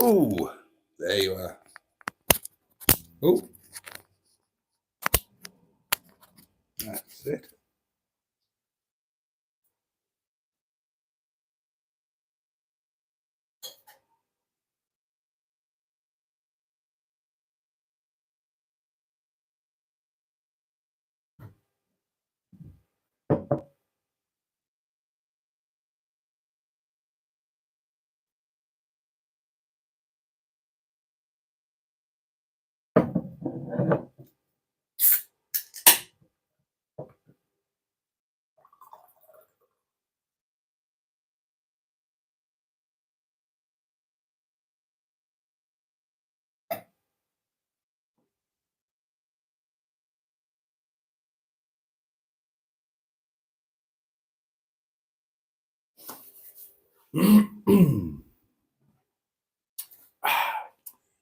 Oh, there you are. Oh, that's it.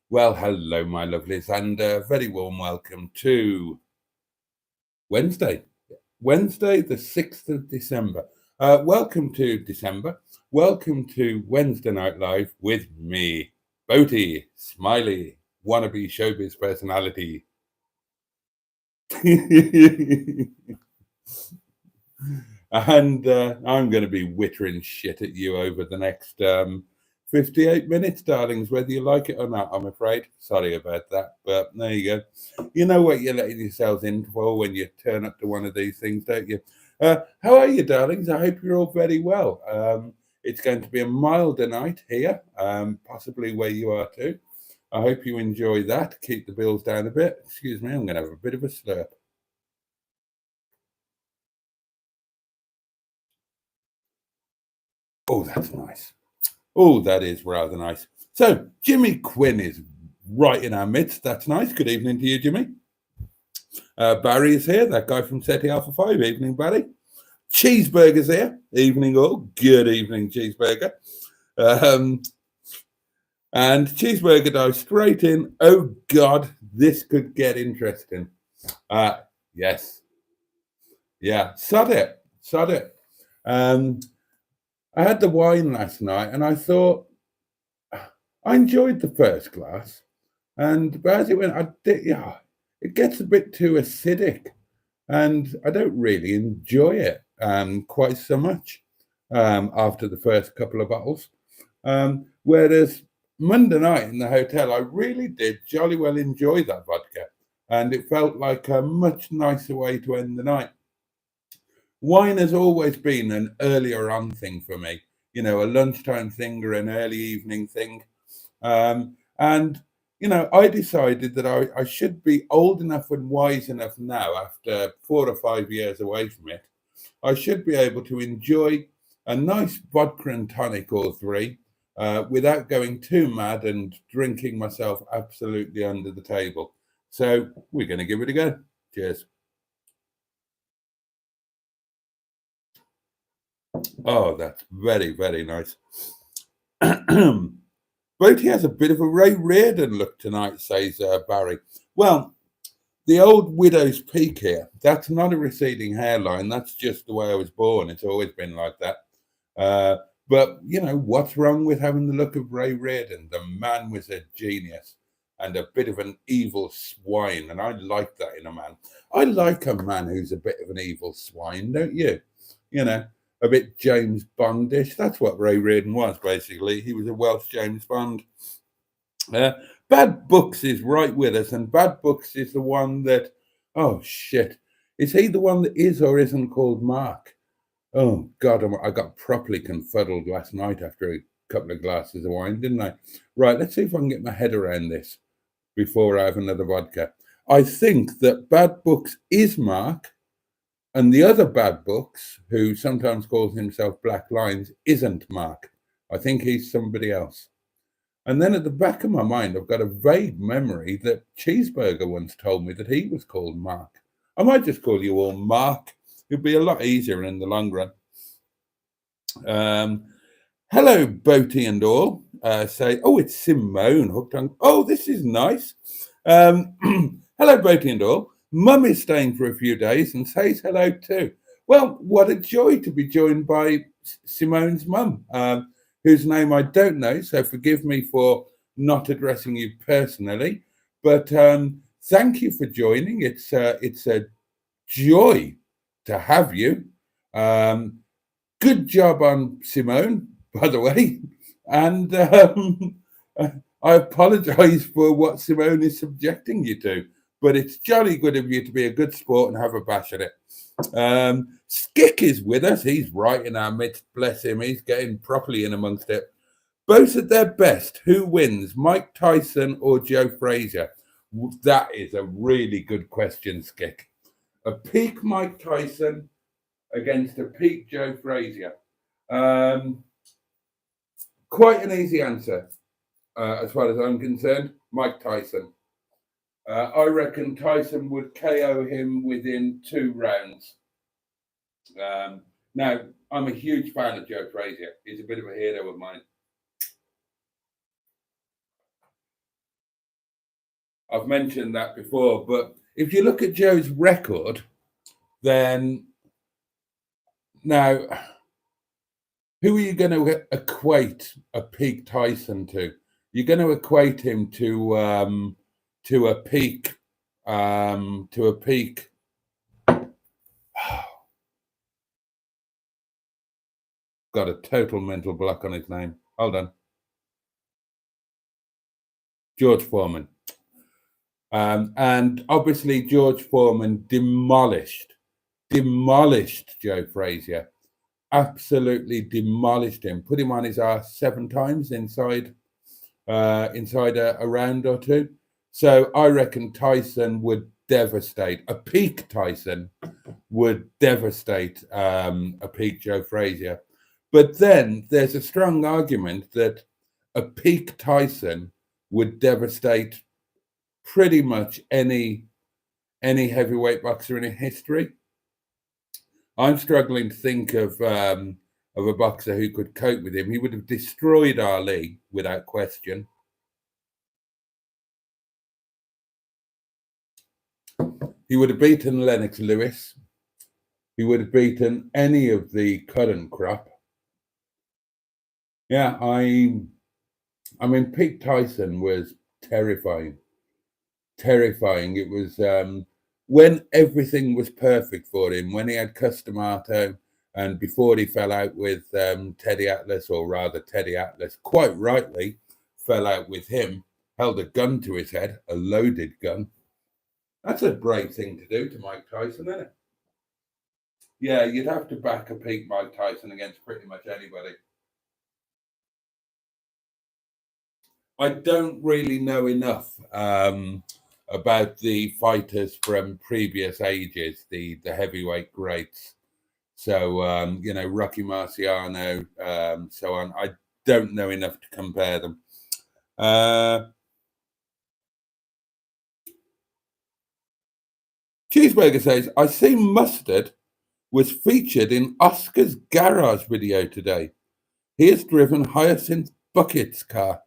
Well, hello, my lovelies, and a very warm welcome to Wednesday, the 6th of December. Welcome to December. Welcome to Wednesday Night Live with me, Boaty, Smiley, wannabe showbiz personality. And I'm going to be wittering shit at you over the next 58 minutes, darlings, whether you like it or not, I'm afraid. Sorry about that, but there you go. You know what you're letting yourselves in for when you turn up to one of these things, don't you? How are you, darlings? I hope you're all very well. It's going to be a milder night here, possibly where you are too. I hope you enjoy that. Keep the bills down a bit. Excuse me, I'm going to have a bit of a slurp. Oh, that's nice. Oh, that is rather nice. So, Jimmy Quinn is right in our midst. That's nice. Good evening to you, Jimmy. Barry is here, that guy from SETI Alpha 5. Evening, Barry. Cheeseburger's here. Evening, all. Good evening, Cheeseburger. Um, and Cheeseburger dives straight in. Oh, God, this could get interesting. Yes. Yeah, sod it. Sod it. I had the wine last night and I thought, I enjoyed the first glass, but as it went, it gets a bit too acidic, and I don't really enjoy it quite so much after the first couple of bottles. Whereas Monday night in the hotel, I really did jolly well enjoy that vodka, and it felt like a much nicer way to end the night. Wine has always been an earlier on thing for me, a lunchtime thing or an early evening thing. And, I decided that I should be old enough and wise enough now, after 4 or 5 years away from it, I should be able to enjoy a nice vodka and tonic or three without going too mad and drinking myself absolutely under the table. So we're going to give it a go. Cheers. Oh, that's very, very nice. Boaty has a bit of a Ray Reardon look tonight, says Barry. Well, the old widow's peak here, that's not a receding hairline. That's just the way I was born. It's always been like that. But, what's wrong with having the look of Ray Reardon? The man was a genius and a bit of an evil swine. And I like that in a man. I like a man who's a bit of an evil swine, don't you? A bit James Bondish. That's what Ray Reardon was, basically. He was a Welsh James Bond. Bad Books is right with us, and Bad Books is the one that, oh shit, is he the one that is or isn't called Mark? Oh God, I got properly confuddled last night after a couple of glasses of wine, didn't I? Right, let's see if I can get my head around this before I have another vodka. I think that Bad Books is Mark, and the other Bad Books, who sometimes calls himself Black Lines, isn't Mark. I think he's somebody else. And then at the back of my mind, I've got a vague memory that Cheeseburger once told me that he was called Mark. I might just call you all Mark. It'd be a lot easier in the long run. Hello, Boaty and all. It's Simone hooked on. Oh, this is nice. Hello, Boaty and all. Mum is staying for a few days and says hello too. Well, what a joy to be joined by Simone's mum, whose name I don't know, so forgive me for not addressing you personally, but thank you for joining. It's a joy to have you. Good job on Simone, by the way. And I apologise for what Simone is subjecting you to, but it's jolly good of you to be a good sport and have a bash at it. Skick is with us. He's right in our midst. Bless him. He's getting properly in amongst it. Both at their best, who wins, Mike Tyson or Joe Frazier? That is a really good question, Skick. A peak Mike Tyson against a peak Joe Frazier. Quite an easy answer, as far as I'm concerned. Mike Tyson. I reckon Tyson would KO him within 2 rounds. Now, I'm a huge fan of Joe Frazier. He's a bit of a hero of mine. I've mentioned that before, but if you look at Joe's record, then now, who are you going to equate a peak Tyson to? You're going to equate him to a peak. Got a total mental block on his name. Hold on. George Foreman. And obviously George Foreman demolished Joe Frazier. Absolutely demolished him. Put him on his ass 7 times inside a round or 2. So I reckon Tyson would devastate. A peak Tyson would devastate a peak Joe Frazier. But then there's a strong argument that a peak Tyson would devastate pretty much any heavyweight boxer in history. I'm struggling to think of a boxer who could cope with him. He would have destroyed Ali without question. He would have beaten Lennox Lewis. He would have beaten any of the current crop. Yeah, I mean, Pete Tyson was terrifying. Terrifying. It was when everything was perfect for him, when he had Customato, and before he fell out with Teddy Atlas, or rather Teddy Atlas, quite rightly, fell out with him, held a gun to his head, a loaded gun. That's a brave thing to do to Mike Tyson, isn't it? Yeah, you'd have to back a peak Mike Tyson against pretty much anybody. I don't really know enough about the fighters from previous ages, the heavyweight greats. So, Rocky Marciano, so on. I don't know enough to compare them. Cheeseburger says, I see Mustard was featured in Oscar's garage video today. He has driven Hyacinth Bucket's car.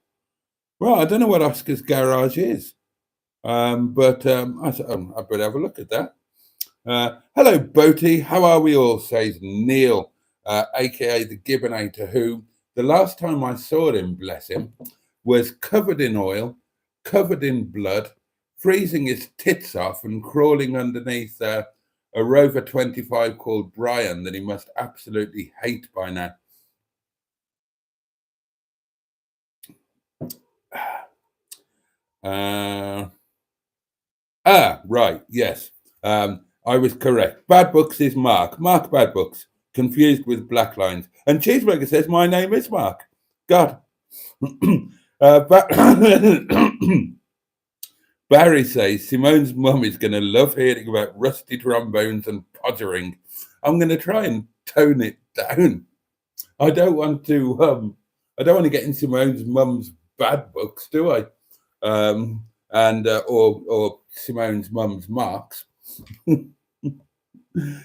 Well, I don't know what Oscar's garage is, but I better have a look at that. Hello, Boaty. How are we all? Says Neil, aka the Gibbonator, who the last time I saw him, bless him, was covered in oil, covered in blood, freezing his tits off and crawling underneath a Rover 25 called Brian that he must absolutely hate by now. Right, yes. I was correct. Bad Books is Mark. Mark Bad Books. Confused with Black Lines. And Cheeseburger says, my name is Mark. God. Barry says, Simone's mum is going to love hearing about rusty trombones and pottering. I'm going to try and tone it down. I don't want to get in Simone's mum's bad books, do I? Or Simone's mum's marks.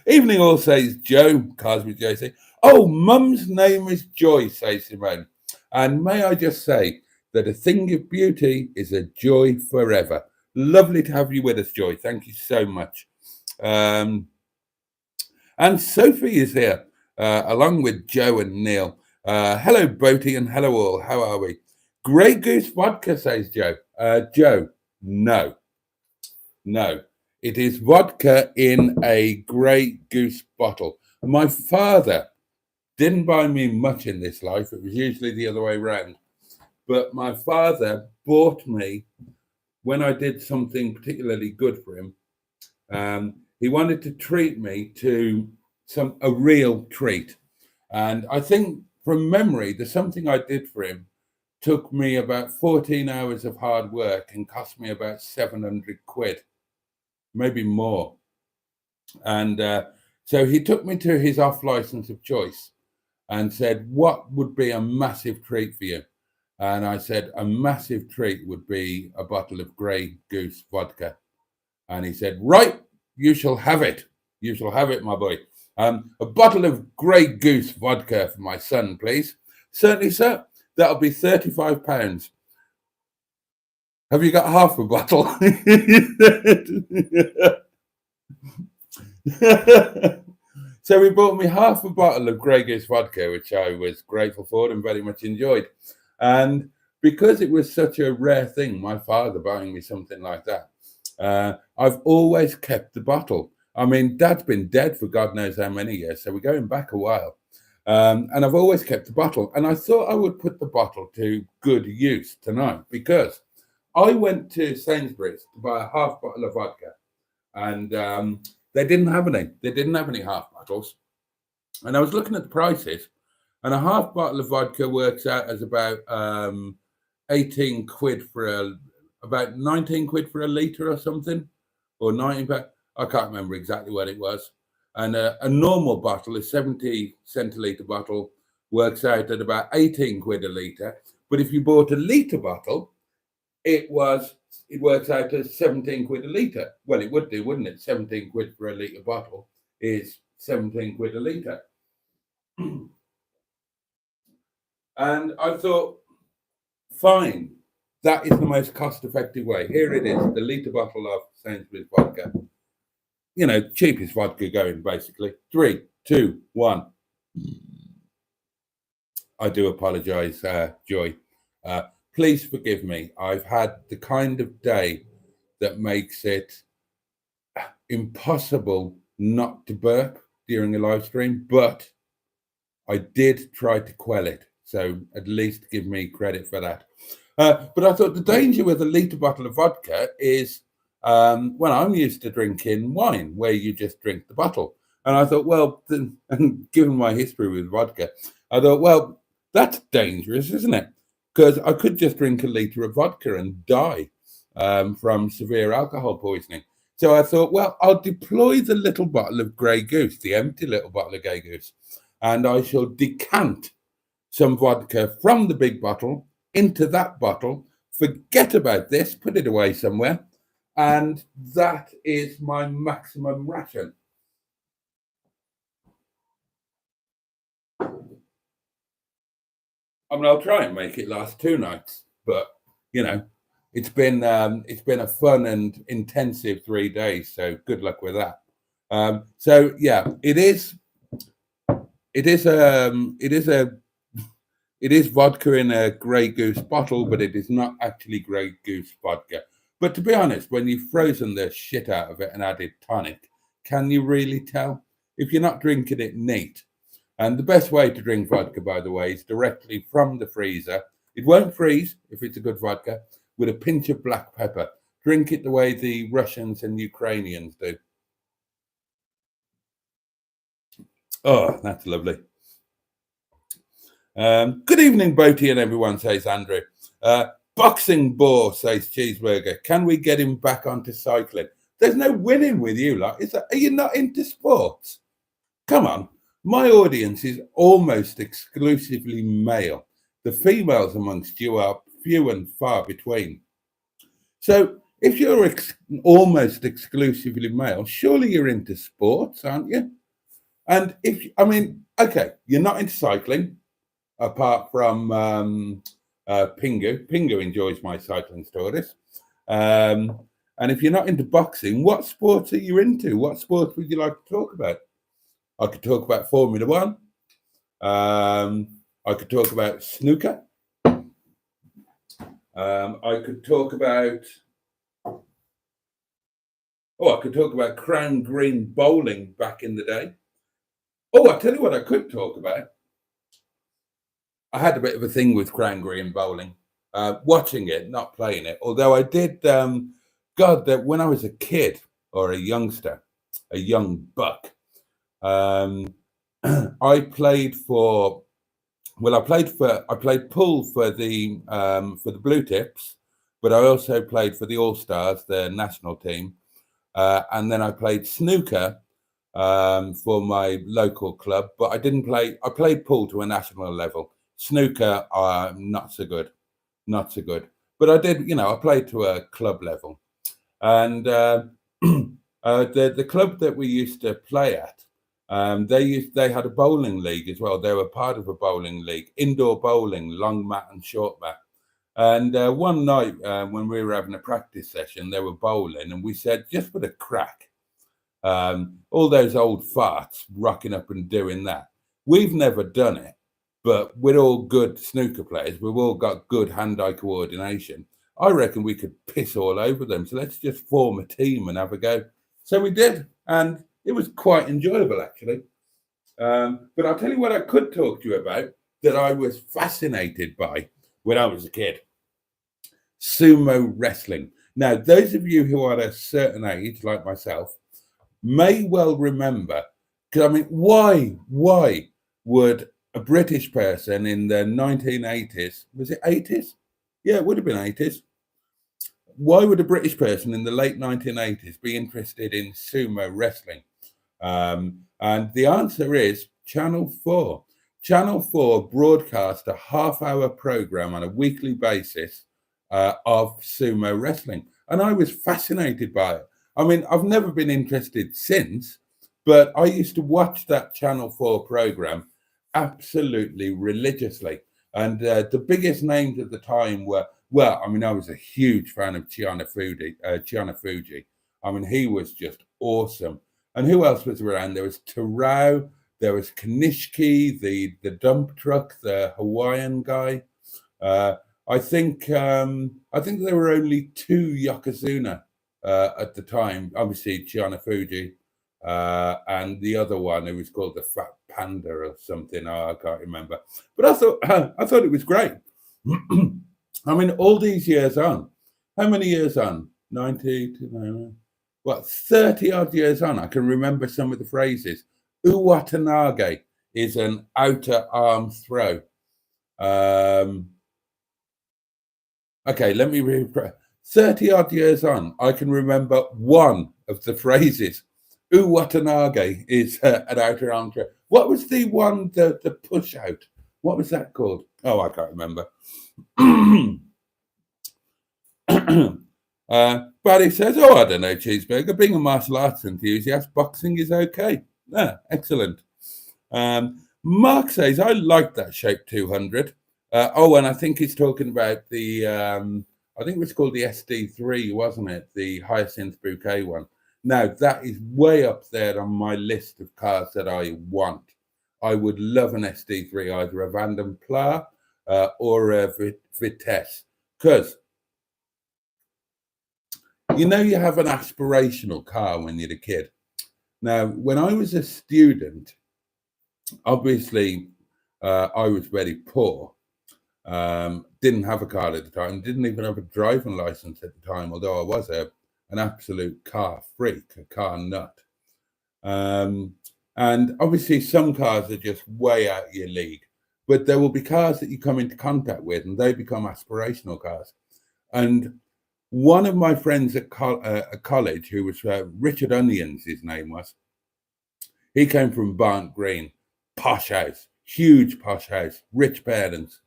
Evening all, says Joe. Cosby Joe says, oh, mum's name is Joy, says Simone. And may I just say that a thing of beauty is a joy forever. Lovely to have you with us, Joy. Thank you so much. And Sophie is here, along with Joe and Neil. Hello, Boaty, and hello all. How are we? Grey Goose vodka, says Joe. Joe, no. It is vodka in a Grey Goose bottle. My father didn't buy me much in this life. It was usually the other way around. But my father bought me, when I did something particularly good for him, he wanted to treat me to a real treat. And I think from memory, the something I did for him took me about 14 hours of hard work and cost me about 700 quid, maybe more. And so he took me to his off license of choice and said, what would be a massive treat for you? And I said, a massive treat would be a bottle of Grey Goose vodka. And he said, right, you shall have it. You shall have it, my boy. A bottle of Grey Goose vodka for my son, please. Certainly, sir. That'll be £35. Have you got half a bottle? So he bought me half a bottle of Grey Goose vodka, which I was grateful for and very much enjoyed. And because it was such a rare thing, my father buying me something like that, I've always kept the bottle. I mean, Dad's been dead for God knows how many years, so we're going back a while. And I've always kept the bottle. And I thought I would put the bottle to good use tonight, because I went to Sainsbury's to buy a half bottle of vodka, and they didn't have any. They didn't have any half bottles. And I was looking at the prices, and a half bottle of vodka works out as about 18 quid about 19 quid for a litre or something, or 19. I can't remember exactly what it was. And a normal bottle, a 70 centilitre bottle, works out at about 18 quid a litre. But if you bought a litre bottle, it works out as 17 quid a litre. Well, it would do, wouldn't it? 17 quid for a litre bottle is 17 quid a litre. And I thought, fine, that is the most cost-effective way. Here it is, the litre bottle of Sainsbury's vodka. You know, cheapest vodka going, basically. 3, 2, 1. I do apologise, Joy. Please forgive me. I've had the kind of day that makes it impossible not to burp during a live stream, but I did try to quell it. So at least give me credit for that. But I thought the danger with a litre bottle of vodka is, well, I'm used to drinking wine where you just drink the bottle. And I thought, well, and given my history with vodka, I thought, well, that's dangerous, isn't it? Because I could just drink a litre of vodka and die from severe alcohol poisoning. So I thought, well, I'll deploy the little bottle of Grey Goose, the empty little bottle of Grey Goose, and I shall decant some vodka from the big bottle into that bottle, forget about this, put it away somewhere, and that is my maximum ration. I mean, I'll try and make it last 2 nights, but you know, it's been a fun and intensive 3 days. So good luck with that. So yeah, it is vodka in a Grey Goose bottle, but it is not actually Grey Goose vodka. But to be honest, when you've frozen the shit out of it and added tonic, can you really tell? If you're not drinking it neat. And the best way to drink vodka, by the way, is directly from the freezer. It won't freeze if it's a good vodka, with a pinch of black pepper. Drink it the way the Russians and Ukrainians do. Oh, that's lovely. Good evening, Boaty and everyone, says Andrew. Boxing bore, says Cheeseburger. Can we get him back onto cycling? There's no winning with you, lot. Are you not into sports? Come on. My audience is almost exclusively male. The females amongst you are few and far between. So if you're almost exclusively male, surely you're into sports, aren't you? And okay, you're not into cycling, apart from Pingu. Pingu enjoys my cycling stories. And if you're not into boxing, what sports are you into? What sports would you like to talk about? I could talk about Formula One. I could talk about snooker. I could talk about. Oh, I could talk about Crown Green bowling back in the day. Oh, I tell you what, I could talk about. I had a bit of a thing with Crown Green bowling, watching it, not playing it. Although I did, God, that when I was a kid or a youngster, a young buck, um, I played for. Well, I played pool for the Blue Tips, but I also played for the All Stars, the national team, and then I played snooker for my local club. But I didn't play. I played pool to a national level. Snooker, not so good, not so good. But I did, I played to a club level, and the club that we used to play at, they had a bowling league as well. They were part of a bowling league, indoor bowling, long mat and short mat. And one night when we were having a practice session, they were bowling, and we said, just for the crack, all those old farts rocking up and doing that. We've never done it, but we're all good snooker players. We've all got good hand-eye coordination. I reckon we could piss all over them. So let's just form a team and have a go. So we did, and it was quite enjoyable, actually. But I'll tell you what I could talk to you about that I was fascinated by when I was a kid. Sumo wrestling. Now, those of you who are a certain age, like myself, may well remember, because I mean, why would a British person in the 1980s, was it 80s? Yeah, it would have been 80s. Why would a British person in the late 1980s be interested in sumo wrestling? And the answer is Channel 4. Channel 4 broadcast a half-hour program on a weekly basis of sumo wrestling. And I was fascinated by it. I mean, I've never been interested since, but I used to watch that Channel 4 program absolutely religiously. And the biggest names at the time were, well, I mean, I was a huge fan of Chiana Fuji. I mean, he was just awesome. And who else was around? There was Terao, there was Kanishki, the dump truck, the Hawaiian guy. I think there were only two Yokozuna at the time. Obviously, Chiana Fuji, and the other one who was called the Fat Panda or something. Oh, I can't remember. But I thought it was great. I mean, all these years on, how many years on? 90 to what, 30 odd years on, I can remember some of the phrases. Uwatanage is an outer arm throw. Okay, let me read. 30 odd years on, I can remember one of the phrases. Uwatanage is an outer arm throw. What was the one, the push out? What was that called? Oh, I can't remember. Barry says, oh, I don't know, Cheeseburger. Being a martial arts enthusiast, boxing is okay. Yeah, excellent. Mark says, I like that Shape 200. And I think he's talking about the, I think it was called the SD3, wasn't it? The Hyacinth Bouquet one. Now, that is way up there on my list of cars that I want. I would love an SD3, either a Vanden Pla or a Vitesse. Because, you have an aspirational car when you're a kid. Now, when I was a student, obviously, I was very poor. Didn't have a car at the time, didn't even have a driving license at the time, although I was an absolute car freak, a car nut. And obviously some cars are just way out of your league, but there will be cars that you come into contact with and they become aspirational cars. And one of my friends at college, who was Richard Onions, his name was, he came from Barnt Green, posh house, huge posh house, rich parents.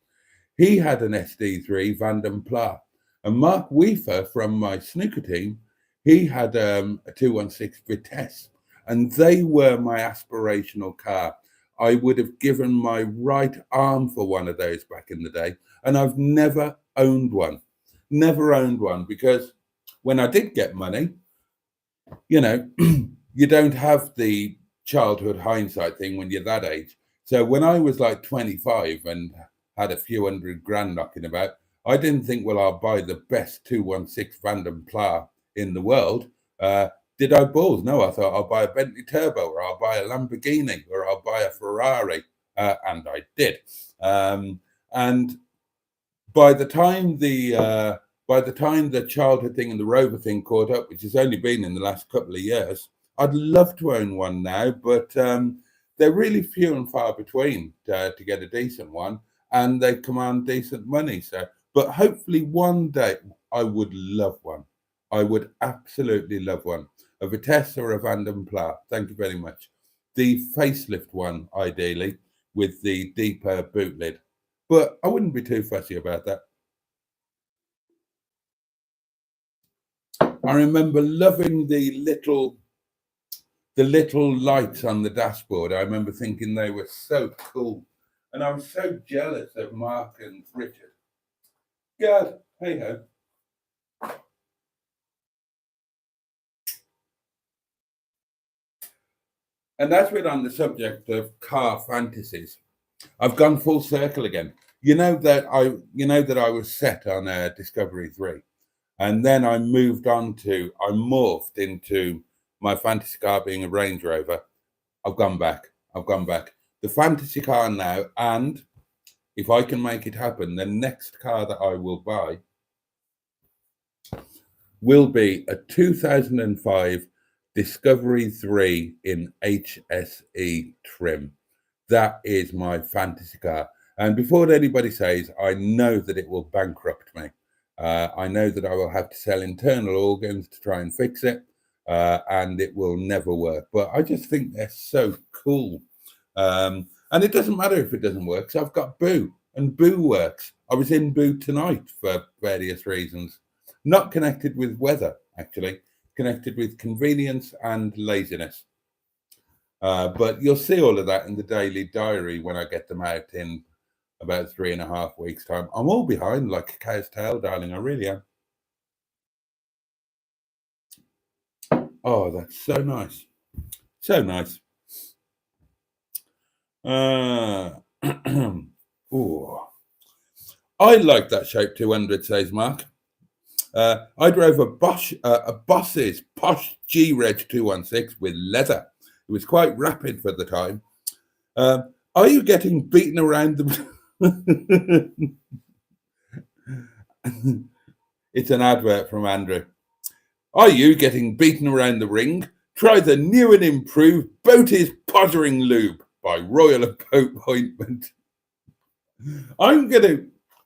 He had an SD3 Vanden Pla. And Mark Weaver from my snooker team, he had a 216 Vitesse. And they were my aspirational car. I would have given my right arm for one of those back in the day. And I've never owned one. Never owned one, because when I did get money, you don't have the childhood hindsight thing when you're that age. So when I was like 25 and had a few $100,000 knocking about, I didn't think, well, I'll buy the best 216 Vanden Pla in the world. Did I balls? No, I thought I'll buy a Bentley Turbo, or I'll buy a Lamborghini, or I'll buy a Ferrari, and I did. And by the time the childhood thing and the Rover thing caught up, which has only been in the last couple of years, I'd love to own one now, but they're really few and far between to get a decent one, and they command decent money. So, but hopefully one day I would love one. I would absolutely love one. A Vitesse or a Vanden Pla. Thank you very much. The facelift one, ideally, with the deeper boot lid. But I wouldn't be too fussy about that. I remember loving the little lights on the dashboard. I remember thinking they were so cool. And I was so jealous of Mark and Richard. God, hey ho. And as we're on the subject of car fantasies, I've gone full circle again. You know that I was set on a Discovery 3, and then I morphed into my fantasy car being a Range Rover. I've gone back. The fantasy car now, and if I can make it happen, the next car that I will buy will be a 2005 Discovery 3 in HSE trim. That is my fantasy car. And before anybody says, I know that it will bankrupt me. I know that I will have to sell internal organs to try and fix it, and it will never work. But I just think they're so cool. And it doesn't matter if it doesn't work. So I've got Boo, and Boo works. I was in Boo tonight for various reasons. Not connected with weather, actually. Connected with convenience and laziness. But you'll see all of that in the daily diary when I get them out in about 3.5 weeks' time. I'm all behind like a cow's tail, darling. I really am. Oh, that's so nice. So nice. Ooh. I like that shape 200, says Mark. I drove a Boss's posh G-Reg 216 with leather. It was quite rapid for the time. Are you getting beaten around the... It's an advert from Andrew. Are you getting beaten around the ring? Try the new and improved Boaty's Pottering Lube by Royal Appointment.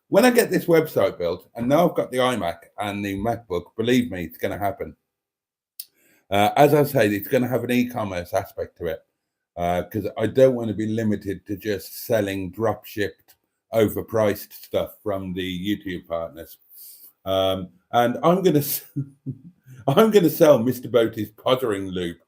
When I get this website built, and now I've got the iMac and the MacBook, believe me, it's going to happen. As I say, it's going to have an e-commerce aspect to it, because I don't want to be limited to just selling drop-shipped, overpriced stuff from the YouTube partners. And I'm going to sell Mr. Boaty's Pottering Lube.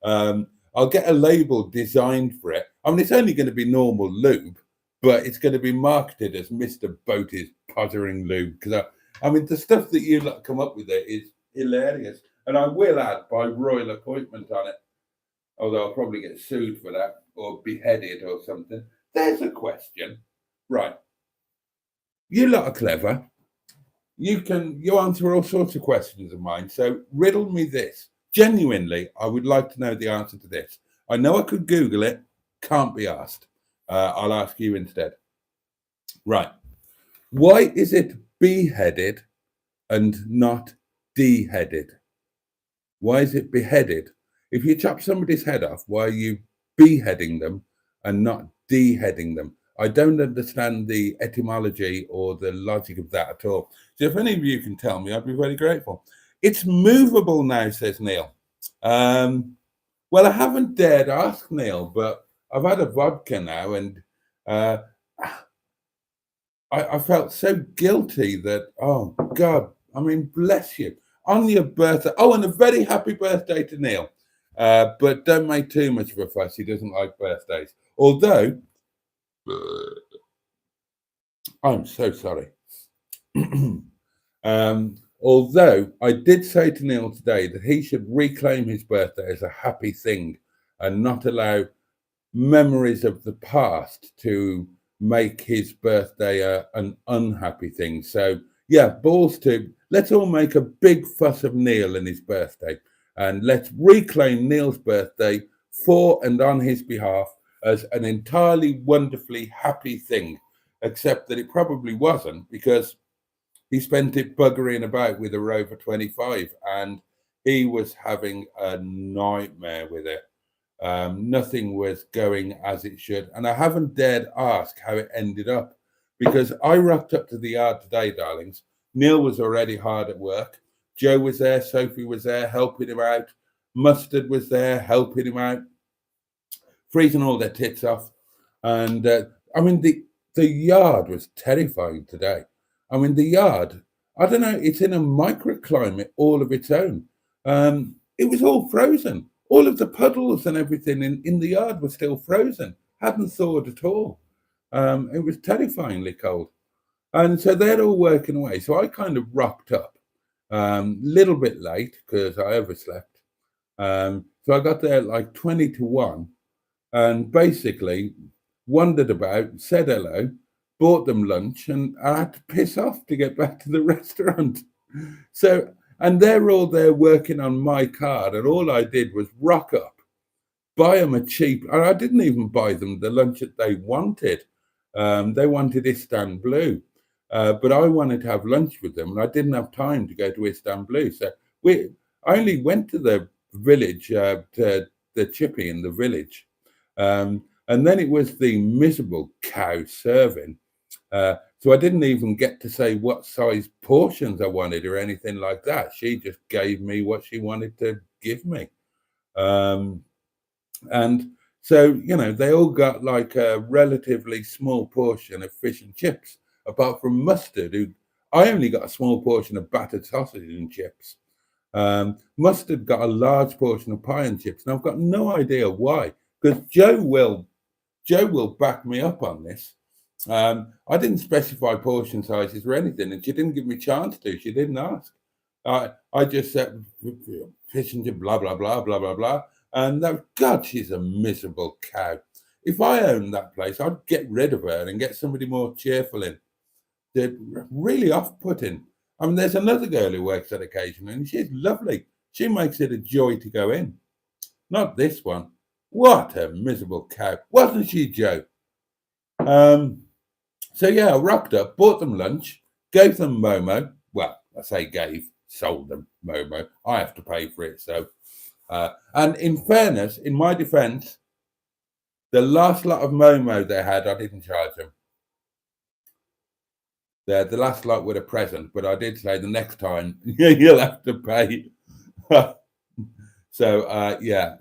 I'll get a label designed for it. I mean, it's only going to be normal lube, but it's going to be marketed as Mr. Boaty's Pottering Lube, because I mean, the stuff that you come up with there is hilarious. And I will add by royal appointment on it, although I'll probably get sued for that or beheaded or something. There's a question. Right. You lot are clever. You answer all sorts of questions of mine. So riddle me this. Genuinely, I would like to know the answer to this. I know I could Google it. Can't be asked. I'll ask you instead. Right. Why is it beheaded and not deheaded? Why is it beheaded? If you chop somebody's head off, why are you beheading them and not deheading them? I don't understand the etymology or the logic of that at all. So if any of you can tell me, I'd be very grateful. It's movable now, says Neil. Well, I haven't dared ask Neil, but I've had a vodka now, and I felt so guilty that, oh, God, I mean, bless you. On your birthday. Oh, and a very happy birthday to Neil. But don't make too much of a fuss. He doesn't like birthdays. Although, I'm so sorry. Although I did say to Neil today that he should reclaim his birthday as a happy thing and not allow memories of the past to make his birthday an unhappy thing. So yeah, balls to let's all make a big fuss of Neil and his birthday, and let's reclaim Neil's birthday for and on his behalf as an entirely wonderfully happy thing, except that it probably wasn't because he spent it buggering about with a Rover 25 and he was having a nightmare with it. Nothing was going as it should. And I haven't dared ask how it ended up because I rocked up to the yard today, darlings. Neil was already hard at work. Joe was there. Sophie was there helping him out. Mustard was there helping him out, freezing all their tits off. And I mean, the yard was terrifying today. I mean, the yard, I don't know, it's in a microclimate all of its own. It was all frozen. All of the puddles and everything in the yard were still frozen. Hadn't thawed at all. It was terrifyingly cold. And so they're all working away. So I kind of rocked up little bit late because I overslept. So I got there at like 20 to 1 and basically wandered about, said hello, bought them lunch, and I had to piss off to get back to the restaurant. So, and they're all there working on my card, and all I did was rock up, buy them a cheap, and I didn't even buy them the lunch that they wanted. They wanted Istanbul, but I wanted to have lunch with them, and I didn't have time to go to Istanbul. So I only went to the village, to the chippy in the village. And then it was the miserable cow serving. So I didn't even get to say what size portions I wanted or anything like that. She just gave me what she wanted to give me. And so, you know, they all got like a relatively small portion of fish and chips, apart from Mustard, who I only got a small portion of battered sausage and chips. Mustard got a large portion of pie and chips, and I've got no idea why, because Joe will back me up on this. I didn't specify portion sizes or anything, and she didn't give me a chance to. She didn't ask. I just said fish and chip, blah blah blah blah blah blah, and God, she's a miserable cow. If I owned that place, I'd get rid of her and get somebody more cheerful in. They're really off-putting. I mean, there's another girl who works at occasion, and she's lovely. She makes it a joy to go in. Not this one. What a miserable cow. Wasn't she, Joe? So yeah, I rocked up, bought them lunch, gave them Momo. Well, I say gave, sold them Momo. I have to pay for it. So, and in fairness, in my defense, the last lot of Momo they had, I didn't charge them. The last lot with a present, but I did say the next time you'll have to pay. So yeah,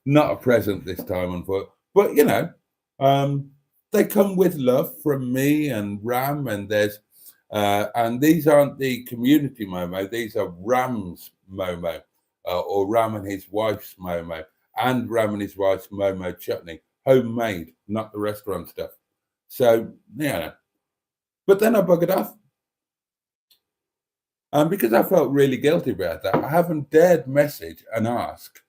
not a present this time, unfortunately. But you know, they come with love from me and Ram, and there's and these aren't the community Momo; these are Ram's Momo, or Ram and his wife's Momo, and Ram and his wife's Momo chutney, homemade, not the restaurant stuff. So yeah. But then I buggered off. And because I felt really guilty about that, I haven't dared message and ask,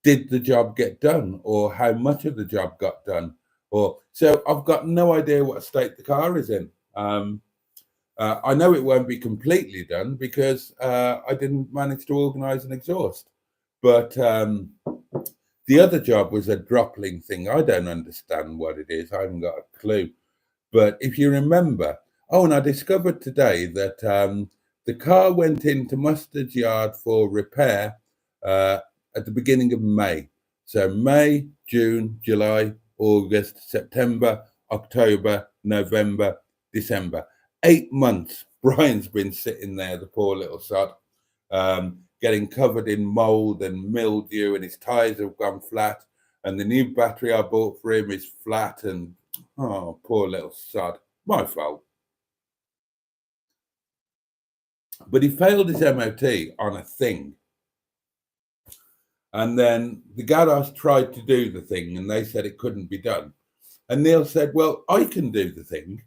did the job get done? Or how much of the job got done? Or so I've got no idea what state the car is in. I know it won't be completely done because I didn't manage to organise an exhaust. But the other job was a droppling thing. I don't understand what it is. I haven't got a clue. But if you remember, oh, and I discovered today that the car went into Mustard's yard for repair at the beginning of May. So May, June, July, August, September, October, November, December. 8 months. Brian's been sitting there, the poor little sod, getting covered in mold and mildew, and his tyres have gone flat. And the new battery I bought for him is flat, and oh, poor little sod. My fault. But he failed his MOT on a thing. And then the garage tried to do the thing, and they said it couldn't be done. And Neil said, well, I can do the thing.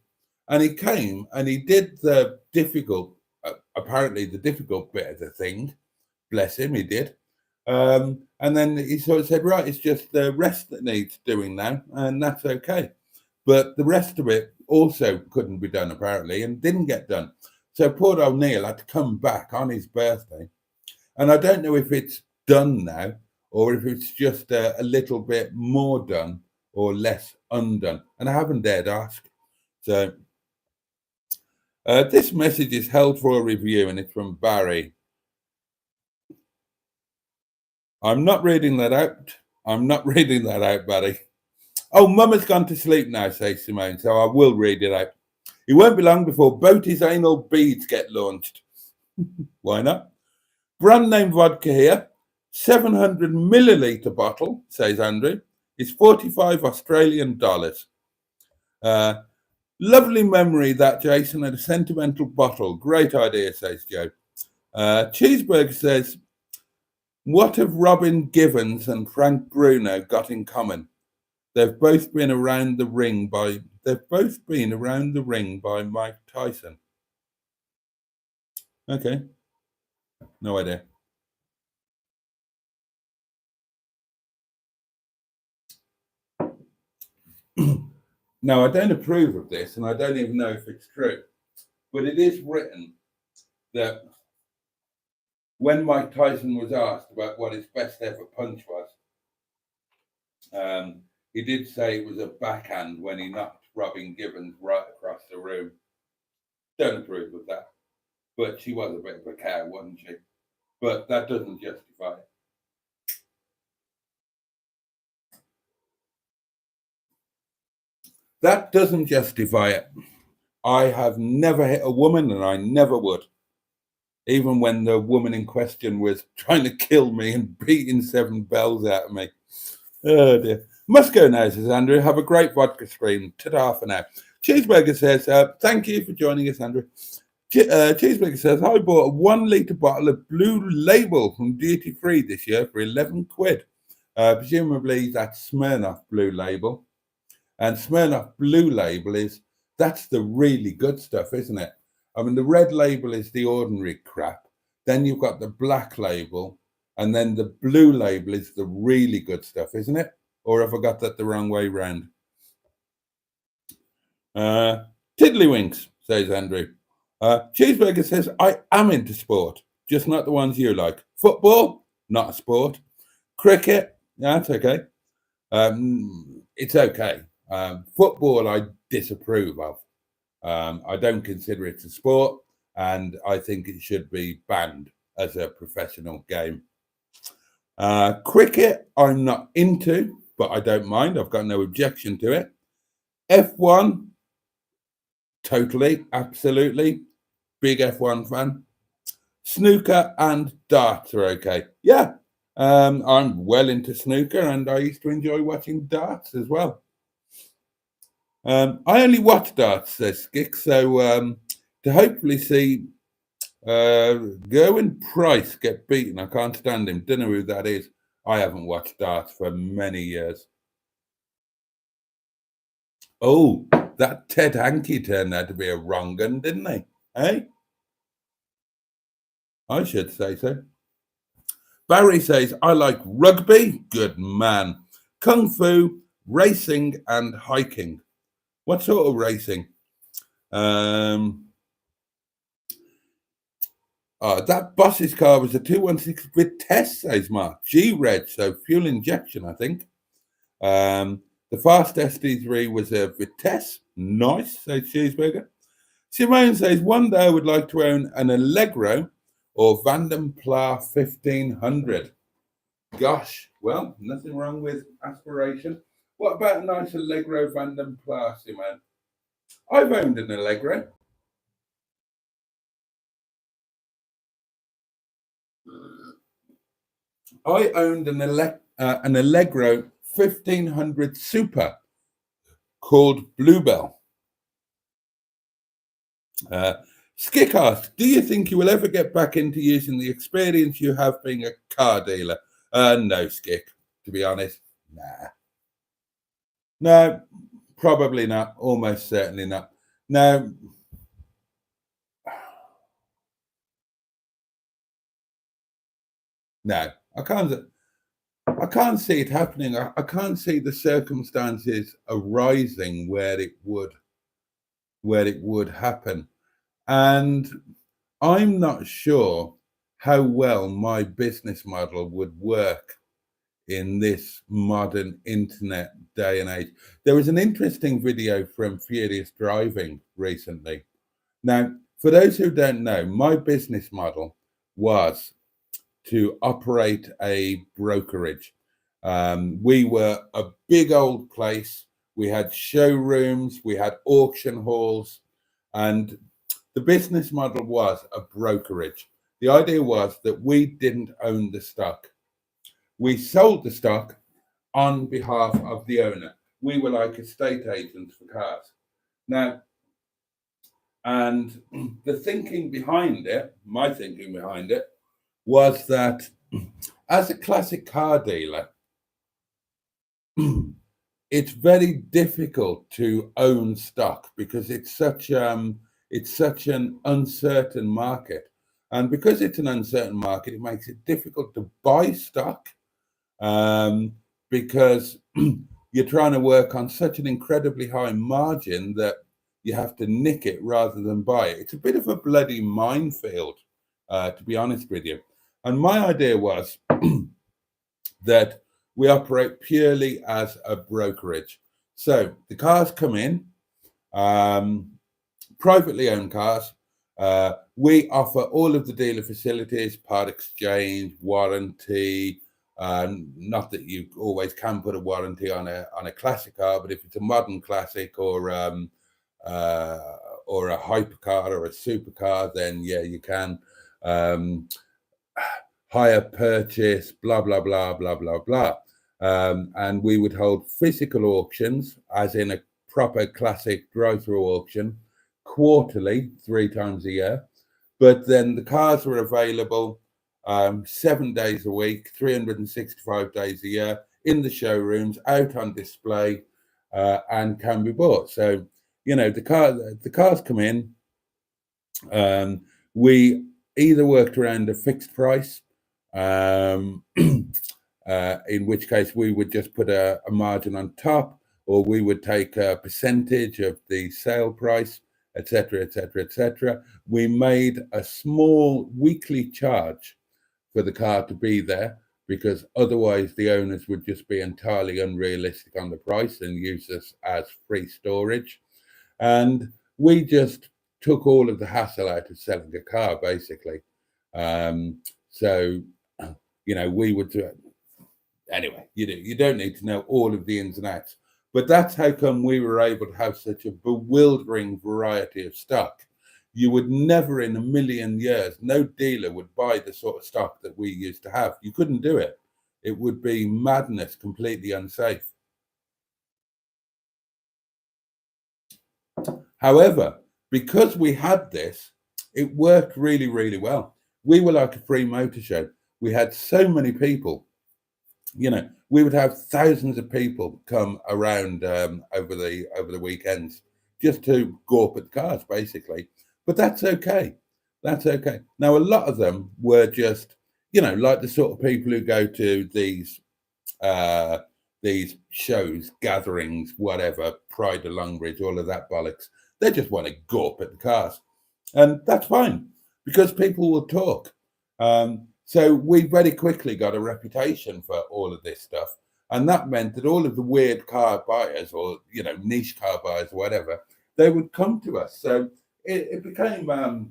And he came and he did the difficult, apparently the difficult bit of the thing. Bless him, he did. And then he sort of said, right, it's just the rest that needs doing now, and that's okay. but the rest of it also couldn't be done apparently and didn't get done. So poor old Neil had to come back on his birthday. And I don't know if it's done now or if it's just a little bit more done or less undone. And I haven't dared ask. So this message is held for a review and it's from Barry. I'm not reading that out. I'm not reading that out, Barry. Oh, Mum has gone to sleep now, says Simone, so I will read it out. It won't be long before Boaty's anal beads get launched. Why not? Brand name vodka here. 700 milliliter bottle, says Andrew, is 45 Australian dollars. Lovely memory that, Jason, and a sentimental bottle. Great idea, says Joe. Cheeseburger says, what have Robin Givens and Frank Bruno got in common? They've both been around the ring by Mike Tyson. Okay. No idea. Now, I don't approve of this, and I don't even know if it's true, but it is written that when Mike Tyson was asked about what his best ever punch was, he did say it was a backhand when he knocked Robin Givens right across the room. Don't approve of that, but she was a bit of a cow, wasn't she? But that doesn't justify it. That doesn't justify it. I have never hit a woman and I never would. Even when the woman in question was trying to kill me and beating 7 bells out of me. Oh dear. Must go now, says Andrew. Have a great vodka stream. Ta-ta for now. Cheeseburger says, thank you for joining us, Andrew. Cheeseburger says, I bought a 1 litre bottle of Blue Label from Duty Free this year for 11 quid. Presumably that's Smirnoff Blue Label. And Smirnoff Blue Label that's the really good stuff, isn't it? I mean, the red label is the ordinary crap. Then you've got the black label, and then the blue label is the really good stuff, isn't it? Or have I got that the wrong way round? Tiddlywinks, says Andrew. Cheeseburger says, I am into sport, just not the ones you like. Football, not a sport. Cricket, yeah, that's okay. It's okay. Football, I disapprove of. I don't consider it a sport, and I think it should be banned as a professional game. Cricket, I'm not into, but I don't mind. I've got no objection to it. F1, totally, absolutely. Big F1 fan. Snooker and darts are okay. Yeah, I'm well into snooker, and I used to enjoy watching darts as well. I only watch darts, says Skick, so to hopefully see Gerwin Price get beaten. I can't stand him. Don't know who that is. I haven't watched darts for many years. Oh, that Ted Hankey turned out to be a wrong un, didn't he? Eh? I should say so. Barry says, I like rugby. Good man. Kung Fu, racing, and hiking. What sort of racing? That boss's car was a 216 Vitesse, says Mark. G-Red, so fuel injection, I think. The Fast SD3 was a Vitesse. Nice, says Cheeseburger. Simone says, one day I would like to own an Allegro or Vanden Pla 1500. Gosh, well, nothing wrong with aspiration. What about a nice Allegro Vanden Pla, Simone? I've owned an Allegro. I owned an Allegro 1500 Super called Bluebell. Skick asks, do you think you will ever get back into using the experience you have being a car dealer? No, Skick, to be honest. Nah. No, probably not. Almost certainly not. No. No, I can't. I can't see it happening. I can't see the circumstances arising where it would happen. And I'm not sure how well my business model would work in this modern internet day and age. There was an interesting video from Furious Driving recently. Now, for those who don't know, my business model was to operate a brokerage. We were a big old place. We had showrooms, we had auction halls, and the business model was a brokerage. The idea was that we didn't own the stock. We sold the stock on behalf of the owner. We were like estate agents for cars. Now, and the thinking behind it, my thinking behind it, was that as a classic car dealer, it's very difficult to own stock because it's such an uncertain market, and because it's an uncertain market, it makes it difficult to buy stock, because you're trying to work on such an incredibly high margin that you have to nick it rather than buy it. It's a bit of a bloody minefield, to be honest with you. And my idea was that we operate purely as a brokerage. So the cars come in, privately owned cars. We offer all of the dealer facilities, part exchange, warranty. Not that you always can put a warranty on a classic car, but if it's a modern classic or a hypercar or a supercar, then yeah, you can. Hire purchase, blah blah blah blah blah blah. And we would hold physical auctions, as in a proper classic drive-through auction, quarterly, 3 times a year. But then the cars were available 7 days a week, 365 days a year, in the showrooms, out on display, and can be bought. So, you know, the cars come in. We either worked around a fixed price, in which case we would just put a margin on top, or we would take a percentage of the sale price, etc., etc., etc. We made a small weekly charge for the car to be there, because otherwise the owners would just be entirely unrealistic on the price and use us as free storage. And we just took all of the hassle out of selling a car, basically. So, you know, we would do it. Anyway, you don't need to know all of the ins and outs, but that's how come we were able to have such a bewildering variety of stock. You would never in a million years, no dealer would buy the sort of stock that we used to have. You couldn't do it. It would be madness, completely unsafe. However, because we had this, it worked really, really well. We were like a free motor show. We had so many people. You know, we would have thousands of people come around over the weekends just to go up at cars, basically. But that's okay. That's okay. Now, a lot of them were just, you know, like the sort of people who go to these shows, gatherings, whatever, Pride of Longbridge, all of that bollocks. They just want to go up at the cars, and that's fine because people will talk. So we very quickly got a reputation for all of this stuff. And that meant that all of the weird car buyers, or, you know, niche car buyers, or whatever, they would come to us. So it became a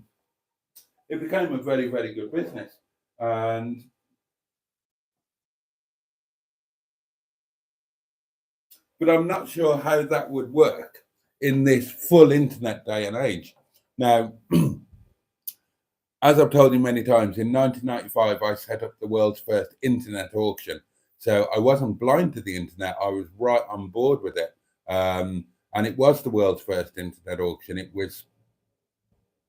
very, very good business. And but I'm not sure how that would work in this full internet day and age. Now, as I've told you many times, in 1995, I set up the world's first internet auction. So I wasn't blind to the internet. I was right on board with it. And it was the world's first internet auction. It was,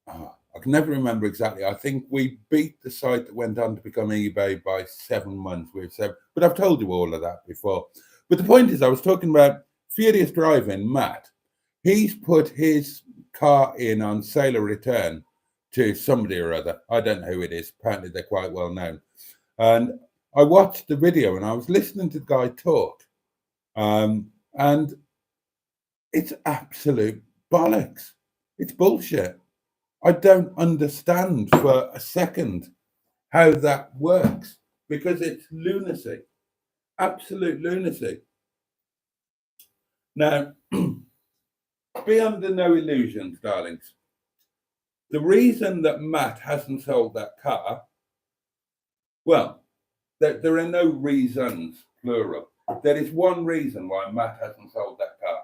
I can never remember exactly. I think we beat the site that went on to become eBay by 7 months. But I've told you all of that before. But the point is, I was talking about Furious Driving, Matt. He's put his car in on sale or return to somebody or other. I don't know who it is. Apparently, they're quite well known. And I watched the video and I was listening to the guy talk, and it's absolute bollocks. It's bullshit. I don't understand for a second how that works, because it's lunacy, absolute lunacy. Now, be under no illusions, darlings. The reason that Matt hasn't sold that car, well, there are no reasons, plural. There is one reason why Matt hasn't sold that car.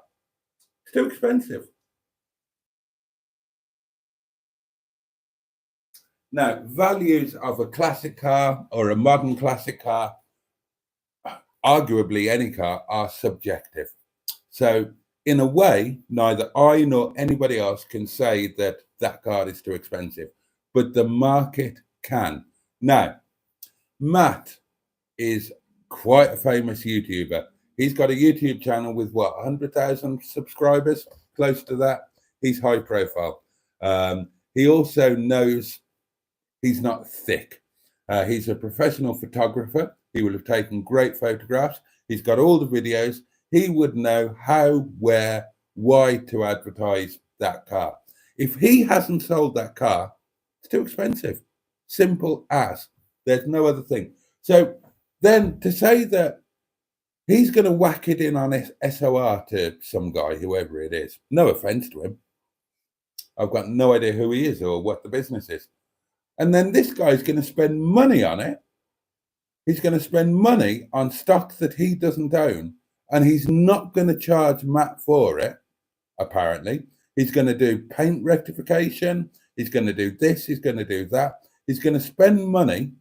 It's too expensive. Now, values of a classic car or a modern classic car, arguably any car, are subjective. So in a way, neither I nor anybody else can say that that car is too expensive, but the market can. Now, Matt is quite a famous YouTuber. He's got a YouTube channel with what, 100,000 subscribers, close to that. He's high profile. He also knows he's not thick. He's a professional photographer. He will have taken great photographs. He's got all the videos. He would know how, where, why to advertise that car. If he hasn't sold that car, it's too expensive. Simple as. There's no other thing. So then to say that he's going to whack it in on SOR to some guy, whoever it is, no offense to him. I've got no idea who he is or what the business is. And then this guy's going to spend money on it. He's going to spend money on stock that he doesn't own. And he's not going to charge Matt for it, apparently. He's going to do paint rectification. He's going to do this. He's going to do that. He's going to spend money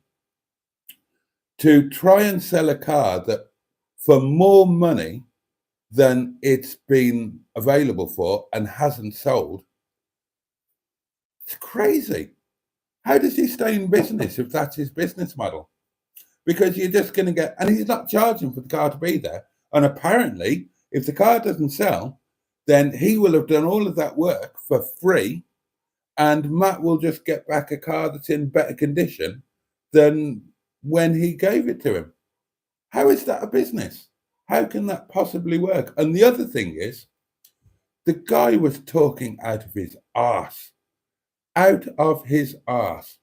to try and sell a car that for more money than it's been available for and hasn't sold. It's crazy. How does he stay in business if that's his business model? Because you're just going to get, and he's not charging for the car to be there. And apparently, if the car doesn't sell, then he will have done all of that work for free, and Matt will just get back a car that's in better condition than when he gave it to him. How is that a business? How can that possibly work? And the other thing is, the guy was talking out of his arse. Out of his arse.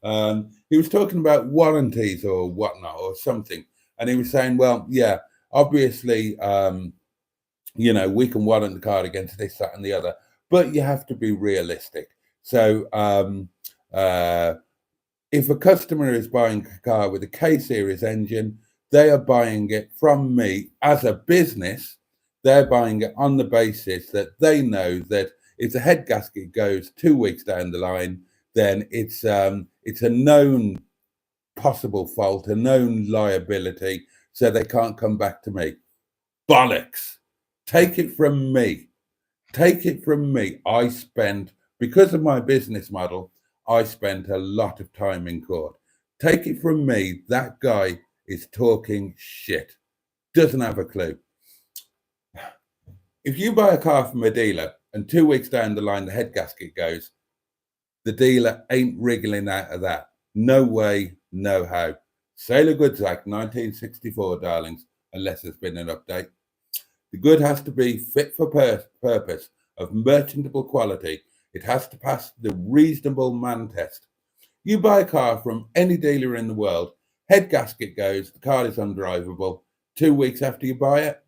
He was talking about warranties or whatnot or something. And he was saying, well, yeah, obviously, we can warrant the car against this, that, and the other, but you have to be realistic. So if a customer is buying a car with a K-Series engine, they are buying it from me as a business. They're buying it on the basis that they know that if the head gasket goes 2 weeks down the line, then it's a known possible fault, a known liability, so they can't come back to me. Bollocks. Take it from me. Take it from me. Because of my business model, I spent a lot of time in court. Take it from me, that guy is talking shit. Doesn't have a clue. If you buy a car from a dealer and 2 weeks down the line the head gasket goes, the dealer ain't wriggling out of that. No way, no how. Sailor Goods Act 1964, darlings, unless there's been an update. The good has to be fit for purpose, of merchantable quality. It has to pass the reasonable man test. You buy a car from any dealer in the world, head gasket goes, the car is undrivable. 2 weeks after you buy it,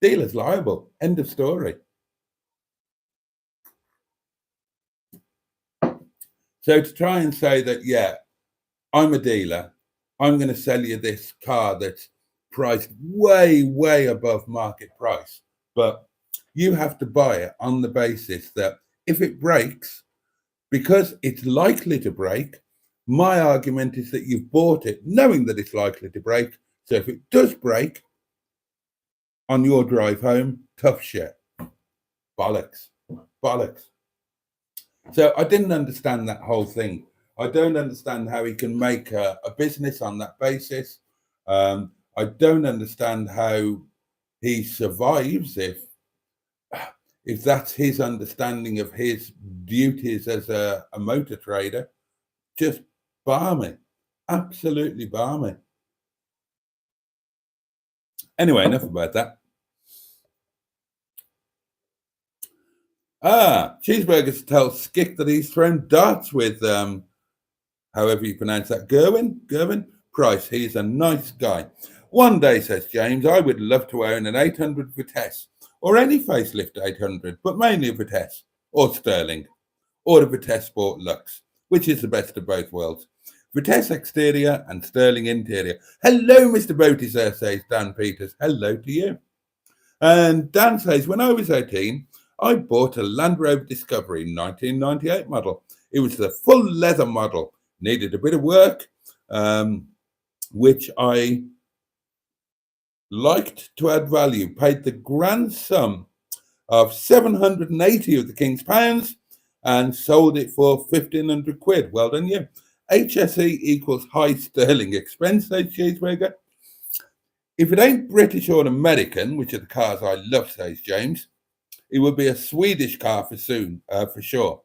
dealer's liable. End of story. So to try and say that, yeah, I'm a dealer, I'm going to sell you this car that's priced way, way above market price, but you have to buy it on the basis that if it breaks, because it's likely to break, my argument is that you've bought it knowing that it's likely to break. So if it does break on your drive home, tough shit. Bollocks. Bollocks. So I didn't understand that whole thing. I don't understand how he can make a business on that basis. I don't understand how he survives if that's his understanding of his duties as a motor trader. Just balmy, absolutely balmy. Anyway, enough about that. Cheeseburgers tells Skick that he's thrown darts with, however you pronounce that, Gerwin Price. He's a nice guy. One day, says James, I would love to own an 800 Vitesse or any facelift 800, but mainly a Vitesse or Sterling or the Vitesse Sport Lux, which is the best of both worlds. Vitesse exterior and Sterling interior. Hello, Mr. Boaty, sir, says Dan Peters. Hello to you. And Dan says, when I was 18, I bought a Land Rover Discovery 1998 model. It was the full leather model. Needed a bit of work, which I liked to add value. Paid the grand sum of 780 of the King's pounds and sold it for 1,500 quid. Well done, you. HSE equals high sterling expense, says Cheeseburger. If it ain't British or American, which are the cars I love, says James, it would be a Swedish car for sure.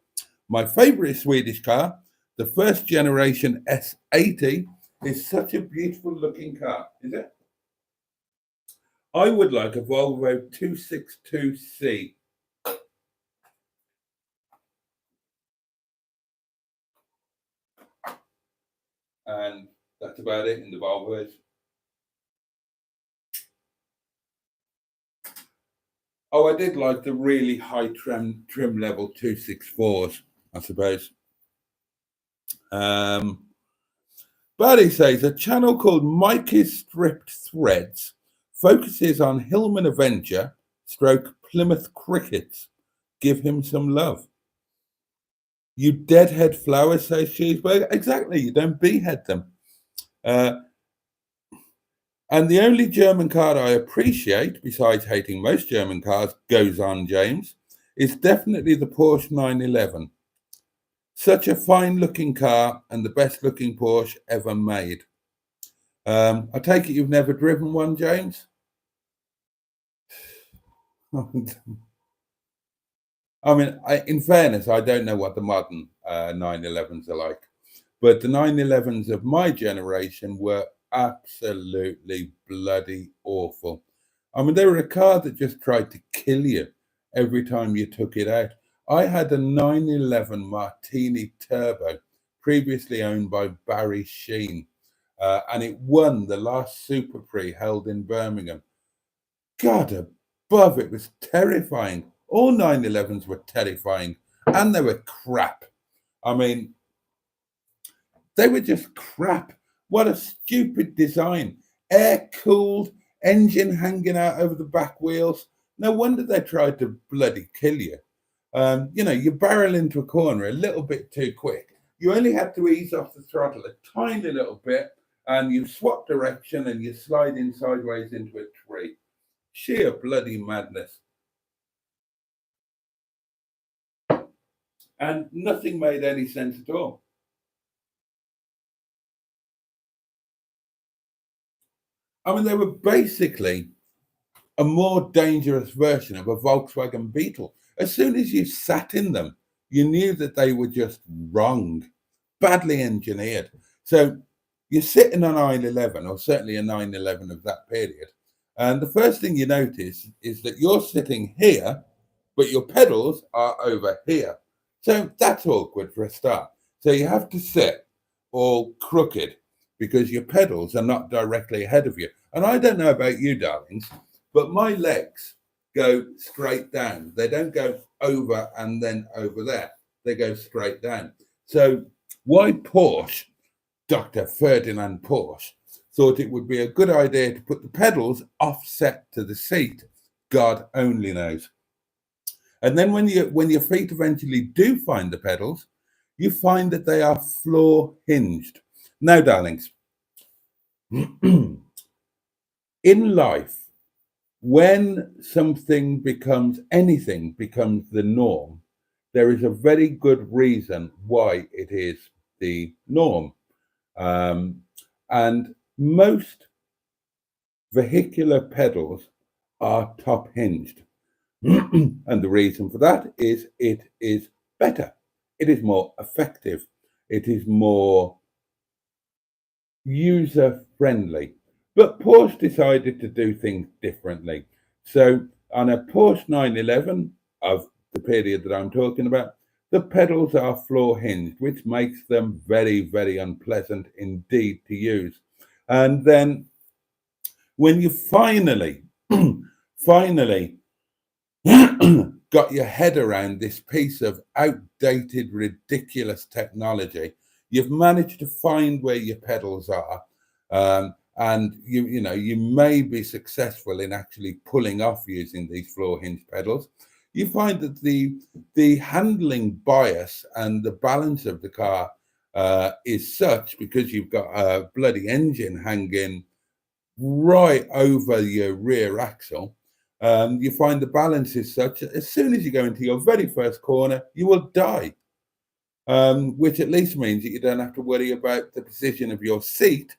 My favourite Swedish car, the first generation S80, is such a beautiful looking car, is it? I would like a Volvo 262C. And that's about it in the Volvos. Oh, I did like the really high trim level 264s, I suppose. Barry says a channel called Mikey's Stripped Threads focuses on Hillman Avenger / Plymouth Crickets. Give him some love. You deadhead flowers, says Cheeseburger. Exactly, you don't behead them. And the only German car I appreciate, besides hating most German cars, goes on, James, is definitely the Porsche 911. Such a fine-looking car and the best-looking Porsche ever made. I take it you've never driven one, James? I mean, in fairness, I don't know what the modern 911s are like, but the 911s of my generation were absolutely bloody awful. I mean, they were a car that just tried to kill you every time you took it out. I had a 911 Martini Turbo, previously owned by Barry Sheen, and it won the last Super Prix held in Birmingham. God above, it was terrifying. All 911s were terrifying, and they were crap. I mean, they were just crap. What a stupid design. Air-cooled, engine hanging out over the back wheels. No wonder they tried to bloody kill you. You barrel into a corner a little bit too quick. You only had to ease off the throttle a tiny little bit, and you swap direction and you slide in sideways into a tree. Sheer bloody madness. And nothing made any sense at all. I mean, they were basically a more dangerous version of a Volkswagen Beetle. As soon as you sat in them, you knew that they were just wrong, badly engineered. So you sit in a 911, or certainly a 911 of that period, and the first thing you notice is that you're sitting here, but your pedals are over here. So that's awkward for a start. So you have to sit all crooked because your pedals are not directly ahead of you. And I don't know about you, darlings, but my legs go straight down. They don't go over and then over there. They go straight down. So why Porsche, Dr. Ferdinand Porsche, thought it would be a good idea to put the pedals offset to the seat, God only knows. And then when your feet eventually do find the pedals, you find that they are floor hinged. Now, darlings, in life, when anything becomes the norm, there is a very good reason why it is the norm. And most vehicular pedals are top hinged. And the reason for that is it is better. It is more effective. It is more user friendly. But Porsche decided to do things differently. So on a Porsche 911 of the period that I'm talking about, the pedals are floor hinged, which makes them very, very unpleasant indeed to use. And then when you finally got your head around this piece of outdated, ridiculous technology, you've managed to find where your pedals are, and you may be successful in actually pulling off using these floor hinge pedals. You find that the handling bias and the balance of the car is such, because you've got a bloody engine hanging right over your rear axle. You find the balance is such that as soon as you go into your very first corner, you will die, which at least means that you don't have to worry about the position of your seat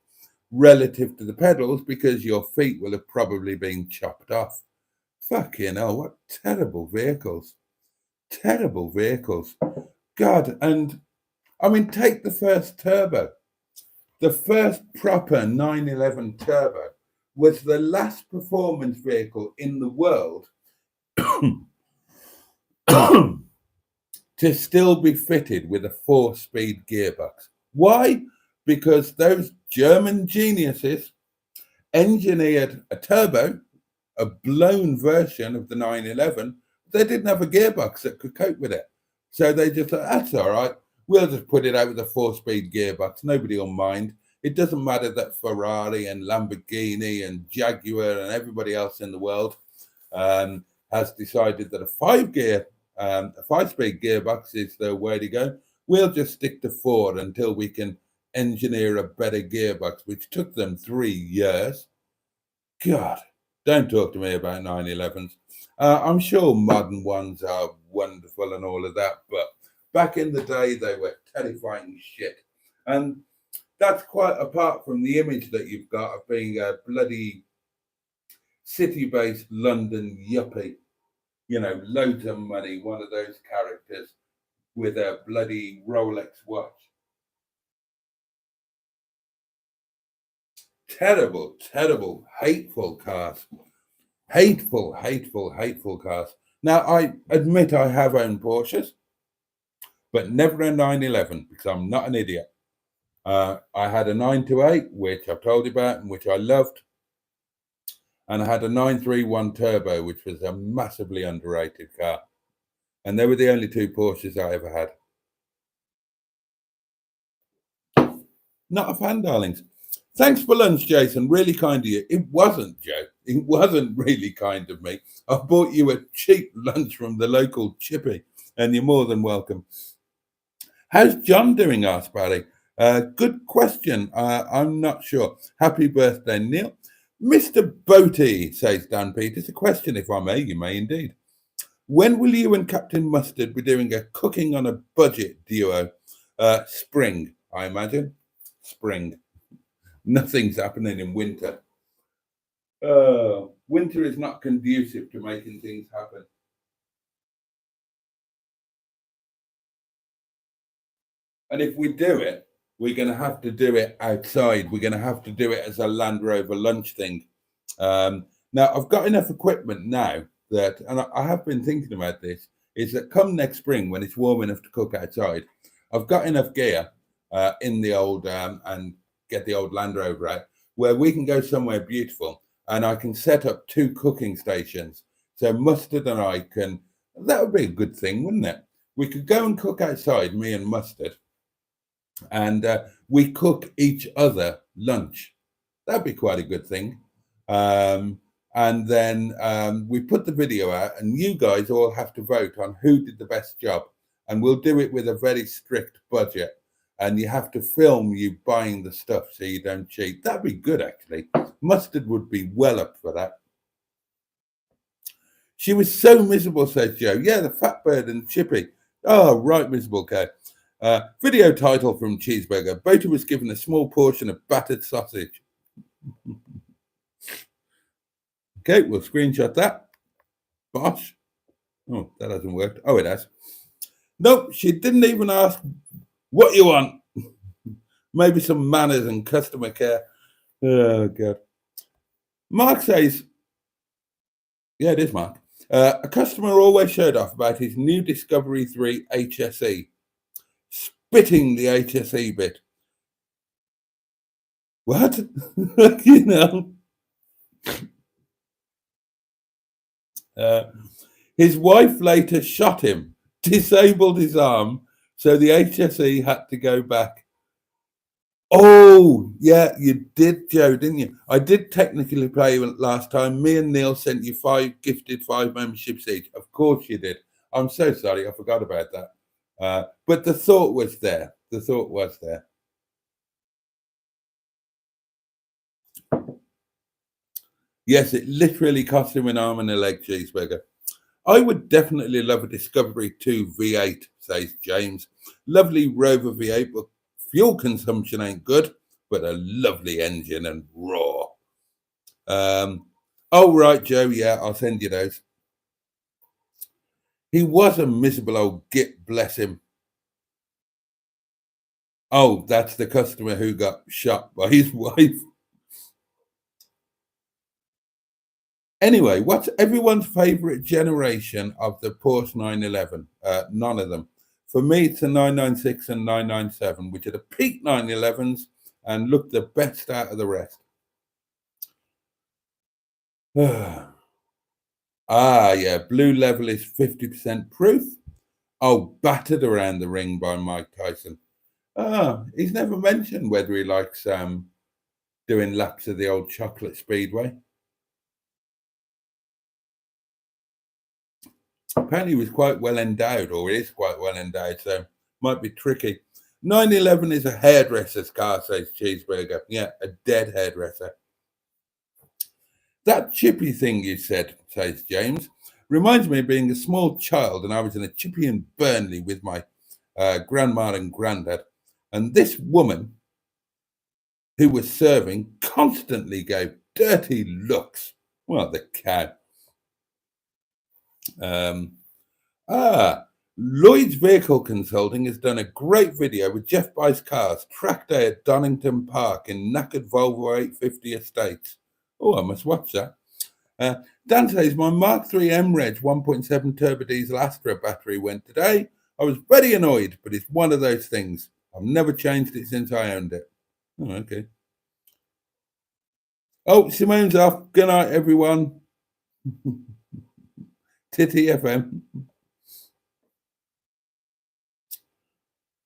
relative to the pedals, because your feet will have probably been chopped off. Fucking hell, what terrible vehicles. Terrible vehicles. God, and I mean, take the first turbo. The first proper 911 turbo was the last performance vehicle in the world to still be fitted with a 4-speed gearbox. Why? Because those German geniuses engineered a turbo, a blown version of the 911. They didn't have a gearbox that could cope with it. So they just thought, that's all right. We'll just put it out with a 4-speed gearbox. Nobody will mind. It doesn't matter that Ferrari and Lamborghini and Jaguar and everybody else in the world has decided that a 5-speed gearbox is the way to go. We'll just stick to 4 until we can engineer a better gearbox, which took them 3 years. God, don't talk to me about 911s. I'm sure modern ones are wonderful and all of that, but back in the day, they were terrifying shit. And that's quite apart from the image that you've got of being a bloody city-based London yuppie, loads of money, one of those characters with a bloody Rolex watch. Terrible, terrible, hateful cars. Hateful, hateful, hateful cars. Now, I admit I have owned Porsches, but never a 911, because I'm not an idiot. I had a 928, which I've told you about and which I loved. And I had a 931 Turbo, which was a massively underrated car. And they were the only 2 Porsches I ever had. Not a fan, darlings. Thanks for lunch, Jason. Really kind of you. It wasn't, Joe. It wasn't really kind of me. I bought you a cheap lunch from the local chippy, and you're more than welcome. How's John doing, asked Barry. Good question. I'm not sure. Happy birthday, Neil. Mr. Boaty, says Dan Peters. A question, if I may. You may indeed. When will you and Captain Mustard be doing a cooking on a budget duo? Spring, I imagine. Spring. Nothing's happening in winter. Winter is not conducive to making things happen. And if we do it, we're going to have to do it outside. We're going to have to do it as a Land Rover lunch thing. Now, I've got enough equipment now that, and I have been thinking about this, is that come next spring, when it's warm enough to cook outside, I've got enough gear in the old, and get the old Land Rover out, where we can go somewhere beautiful, and I can set up 2 cooking stations. So Mustard and I can, that would be a good thing, wouldn't it? We could go and cook outside, me and Mustard, and we cook each other lunch. That'd be quite a good thing. And then we put the video out, and you guys all have to vote on who did the best job. And we'll do it with a very strict budget. And you have to film you buying the stuff so you don't cheat. That'd be good, actually. Mustard would be well up for that. She was so miserable, says Joe. Yeah, the fat bird and Chippy. Oh, right, miserable cat. Video title from Cheeseburger. Boaty was given a small portion of battered sausage. Okay, we'll screenshot that. Bosh. Oh, that hasn't worked. Oh, it has. Nope, she didn't even ask what you want. Maybe some manners and customer care. Oh, God. Mark says, yeah, it is Mark. A customer always showed off about his new Discovery 3 HSE, spitting the HSE bit. What? you know? Uh, his wife later shot him, disabled his arm, so the HSE had to go back. Oh, yeah, you did, Joe, didn't you? I did technically play last time. Me and Neil sent you gifted five memberships each. Of course you did. I'm so sorry, I forgot about that. But the thought was there. The thought was there. Yes, it literally cost him an arm and a leg, Cheeseburger. I would definitely love a Discovery 2 V8, says James. Lovely Rover V8, but fuel consumption ain't good, but a lovely engine and raw. Oh, right, Joe. Yeah, I'll send you those. He was a miserable old git, bless him. Oh, that's the customer who got shot by his wife. Anyway, what's everyone's favorite generation of the Porsche 911? None of them. For me, it's the 996 and 997, which are the peak 911s and look the best out of the rest. Yeah, blue level is 50% proof. Oh, battered around the ring by Mike Tyson. He's never mentioned whether he likes doing laps of the old chocolate speedway. Apparently, he was quite well endowed, or is quite well endowed, so might be tricky. 911 is a hairdresser's car, says Cheeseburger. Yeah, a dead hairdresser. That chippy thing you said, says James, reminds me of being a small child, and I was in a chippy in Burnley with my grandma and granddad, and this woman who was serving constantly gave dirty looks. Well, the cow. Lloyd's Vehicle Consulting has done a great video with Jeff Buys Cars, track day at Donington Park in knackered Volvo 850 estates. Oh, I must watch that. Dan says, my Mark III MREG 1.7 turbo diesel Astra battery went today. I was very annoyed, but it's one of those things. I've never changed it since I owned it. Oh, okay. Oh, Simone's off. Good night, everyone. Titty FM.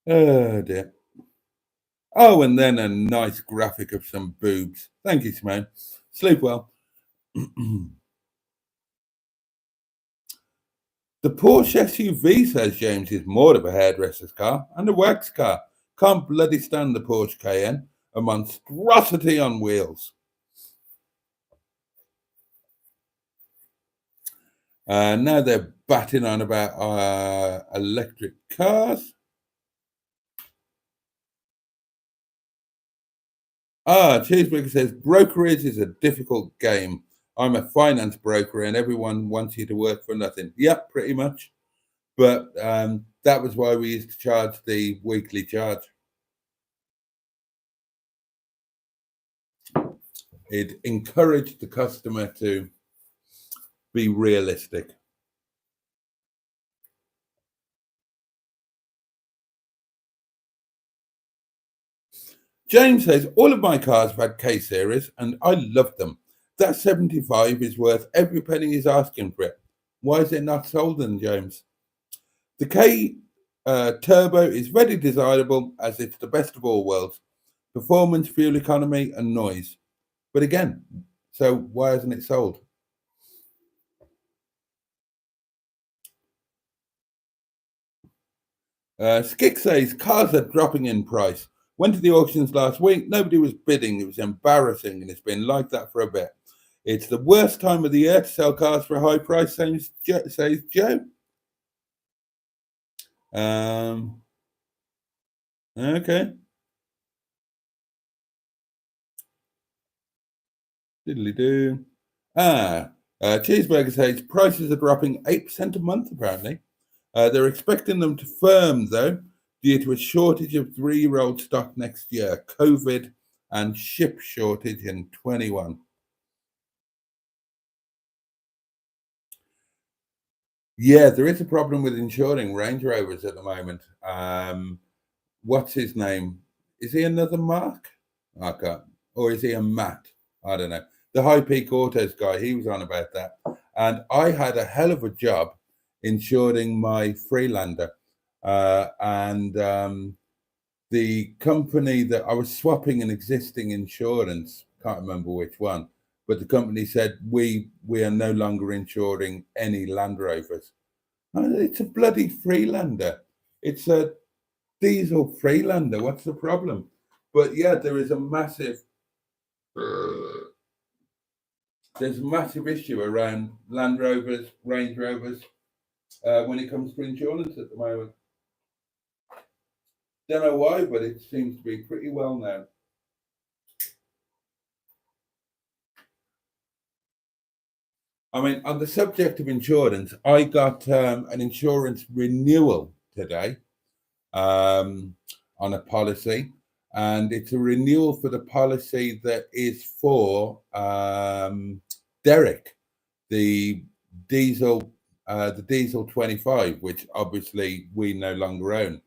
Oh, dear. Oh, and then a nice graphic of some boobs. Thank you, Simone. Sleep well. The Porsche SUV, says James, is more of a hairdresser's car and a wax car. Can't bloody stand the Porsche Cayenne. A monstrosity on wheels. Now they're batting on about electric cars. Cheeseburger says, brokerage is a difficult game. I'm a finance broker and everyone wants you to work for nothing. Yep, pretty much. But that was why we used to charge the weekly charge. It encouraged the customer to be realistic. James says, all of my cars have had K series and I love them. That 75 is worth every penny he's asking for it. Why is it not sold then, James? The K Turbo is very desirable as it's the best of all worlds. Performance, fuel economy and noise. But again, so why hasn't it sold? Skick says, cars are dropping in price. Went to the auctions last week. Nobody was bidding. It was embarrassing, and it's been like that for a bit. It's the worst time of the year to sell cars for a high price, says Joe. Okay. Diddly do. Cheeseburger says prices are dropping 8% a month, apparently. They're expecting them to firm, though, due to a shortage of 3-year-old stock next year, COVID, and chip shortage in 21. Yeah, there is a problem with insuring Range Rovers at the moment. What's his name? Is he another Mark? I can't. Or is he a Matt? I don't know. The High Peak Autos guy, he was on about that. And I had a hell of a job insuring my Freelander. And the company that I was swapping an existing insurance, can't remember which one, but the company said, we are no longer insuring any Land Rovers. It's a bloody Freelander. It's a diesel Freelander. What's the problem? But yeah, there's a massive issue around Land Rovers, Range Rovers, when it comes to insurance at the moment. Don't know why, but it seems to be pretty well known. I mean, on the subject of insurance, I got an insurance renewal today on a policy, and it's a renewal for the policy that is for Derek, the diesel 25, which obviously we no longer own.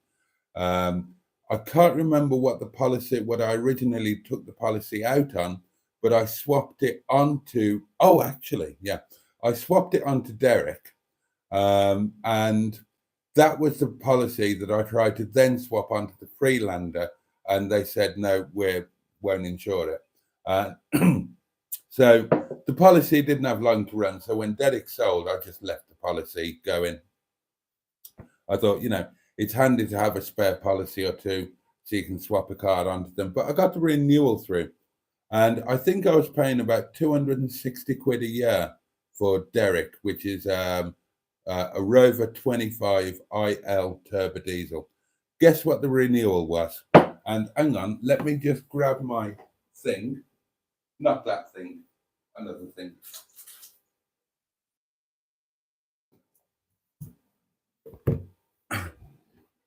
I can't remember what I originally took the policy out on, but I swapped it onto. Oh, actually, yeah, I swapped it onto Derek, and that was the policy that I tried to then swap onto the Freelander, and they said no, we won't insure it. So the policy didn't have long to run. So when Derek sold, I just left the policy going. I thought, it's handy to have a spare policy or two so you can swap a card onto them. But I got the renewal through, and I think I was paying about 260 quid a year for Derek, which is a Rover 25 IL turbo diesel. Guess what the renewal was? And hang on, let me just grab my thing. Not that thing, another thing.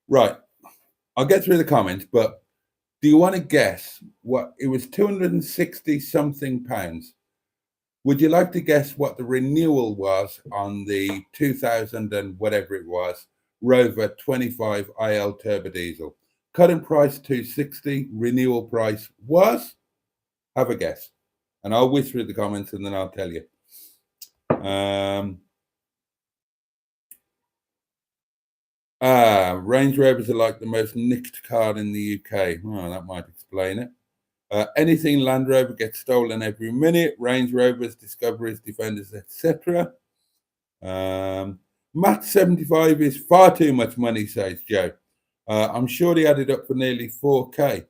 Right, I'll get through the comments, but do you want to guess what it was? 260 something pounds. Would you like to guess what the renewal was on the 2000 and whatever it was Rover 25 IL turbo diesel? Current price 260, renewal price was? Have a guess, and I'll whiz through the comments and then I'll tell you. Range Rovers are like the most nicked car in the UK. Oh, that might explain it. Anything Land Rover gets stolen every minute. Range Rovers, Discoveries, Defenders, etc. Matt 75 is far too much money, says Joe. I'm sure he added up for nearly 4K.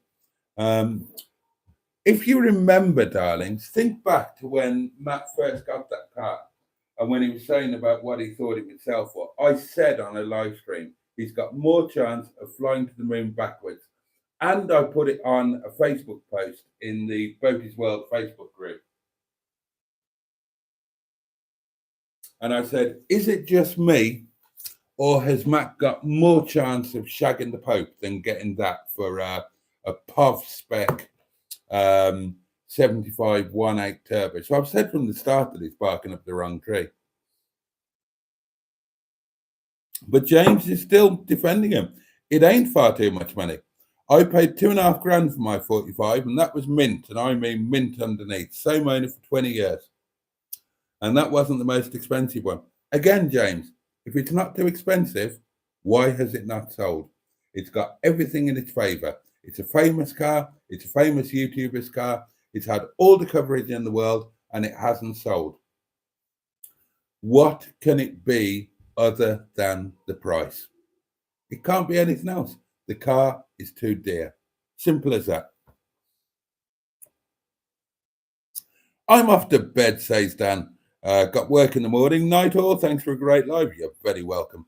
If you remember, darlings, think back to when Matt first got that car and when he was saying about what he thought it would sell for. I said on a live stream, he's got more chance of flying to the moon backwards. And I put it on a Facebook post in the Boaty's World Facebook group. And I said, is it just me, or has Matt got more chance of shagging the Pope than getting that for a POV spec 75 1.8 turbo? So I've said from the start that he's barking up the wrong tree. But James is still defending him. It ain't far too much money. I paid $2.5 grand for my 45, and that was mint, and I mean mint underneath. Same owner for 20 years. And that wasn't the most expensive one. Again, James, if it's not too expensive, why has it not sold? It's got everything in its favor. It's a famous car. It's a famous YouTuber's car. It's had all the coverage in the world, and it hasn't sold. What can it be other than the price? It can't be anything else. The car is too dear. Simple as that. I'm off to bed, says Dan. Got work in the morning. Night all. Thanks for a great live. You're very welcome.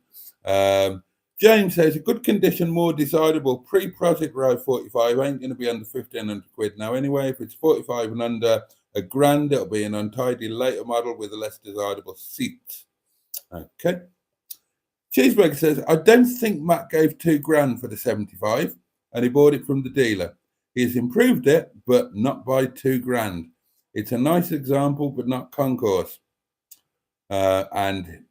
James says, a good condition, more desirable pre-project row 45 ain't going to be under 1,500 quid now. Anyway, if it's 45 and under a grand, it'll be an untidy later model with a less desirable seat. Okay. Cheeseburger says, I don't think Matt gave $2 grand for the 75 and he bought it from the dealer. He's improved it, but not by $2 grand. It's a nice example, but not concourse. And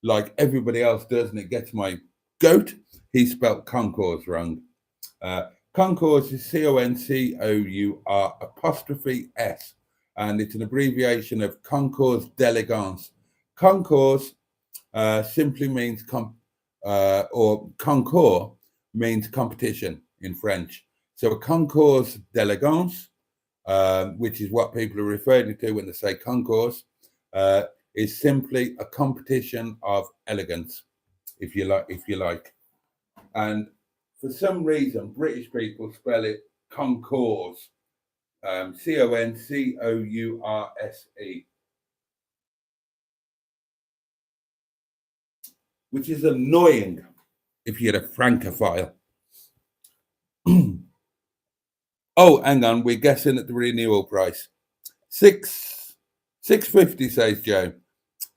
like everybody else does, and it gets my goat. He spelt concours wrong. Concours is CONCOUR apostrophe S, and it's an abbreviation of concours d'elegance. Concours simply means or concours means competition in French. So a concours d'elegance, which is what people are referring to when they say concours, is simply a competition of elegance, if you like. And for some reason, British people spell it concours, CONCOURSE, which is annoying if you're a francophile. Oh, hang on, we're guessing at the renewal price. $6.50 says Joe.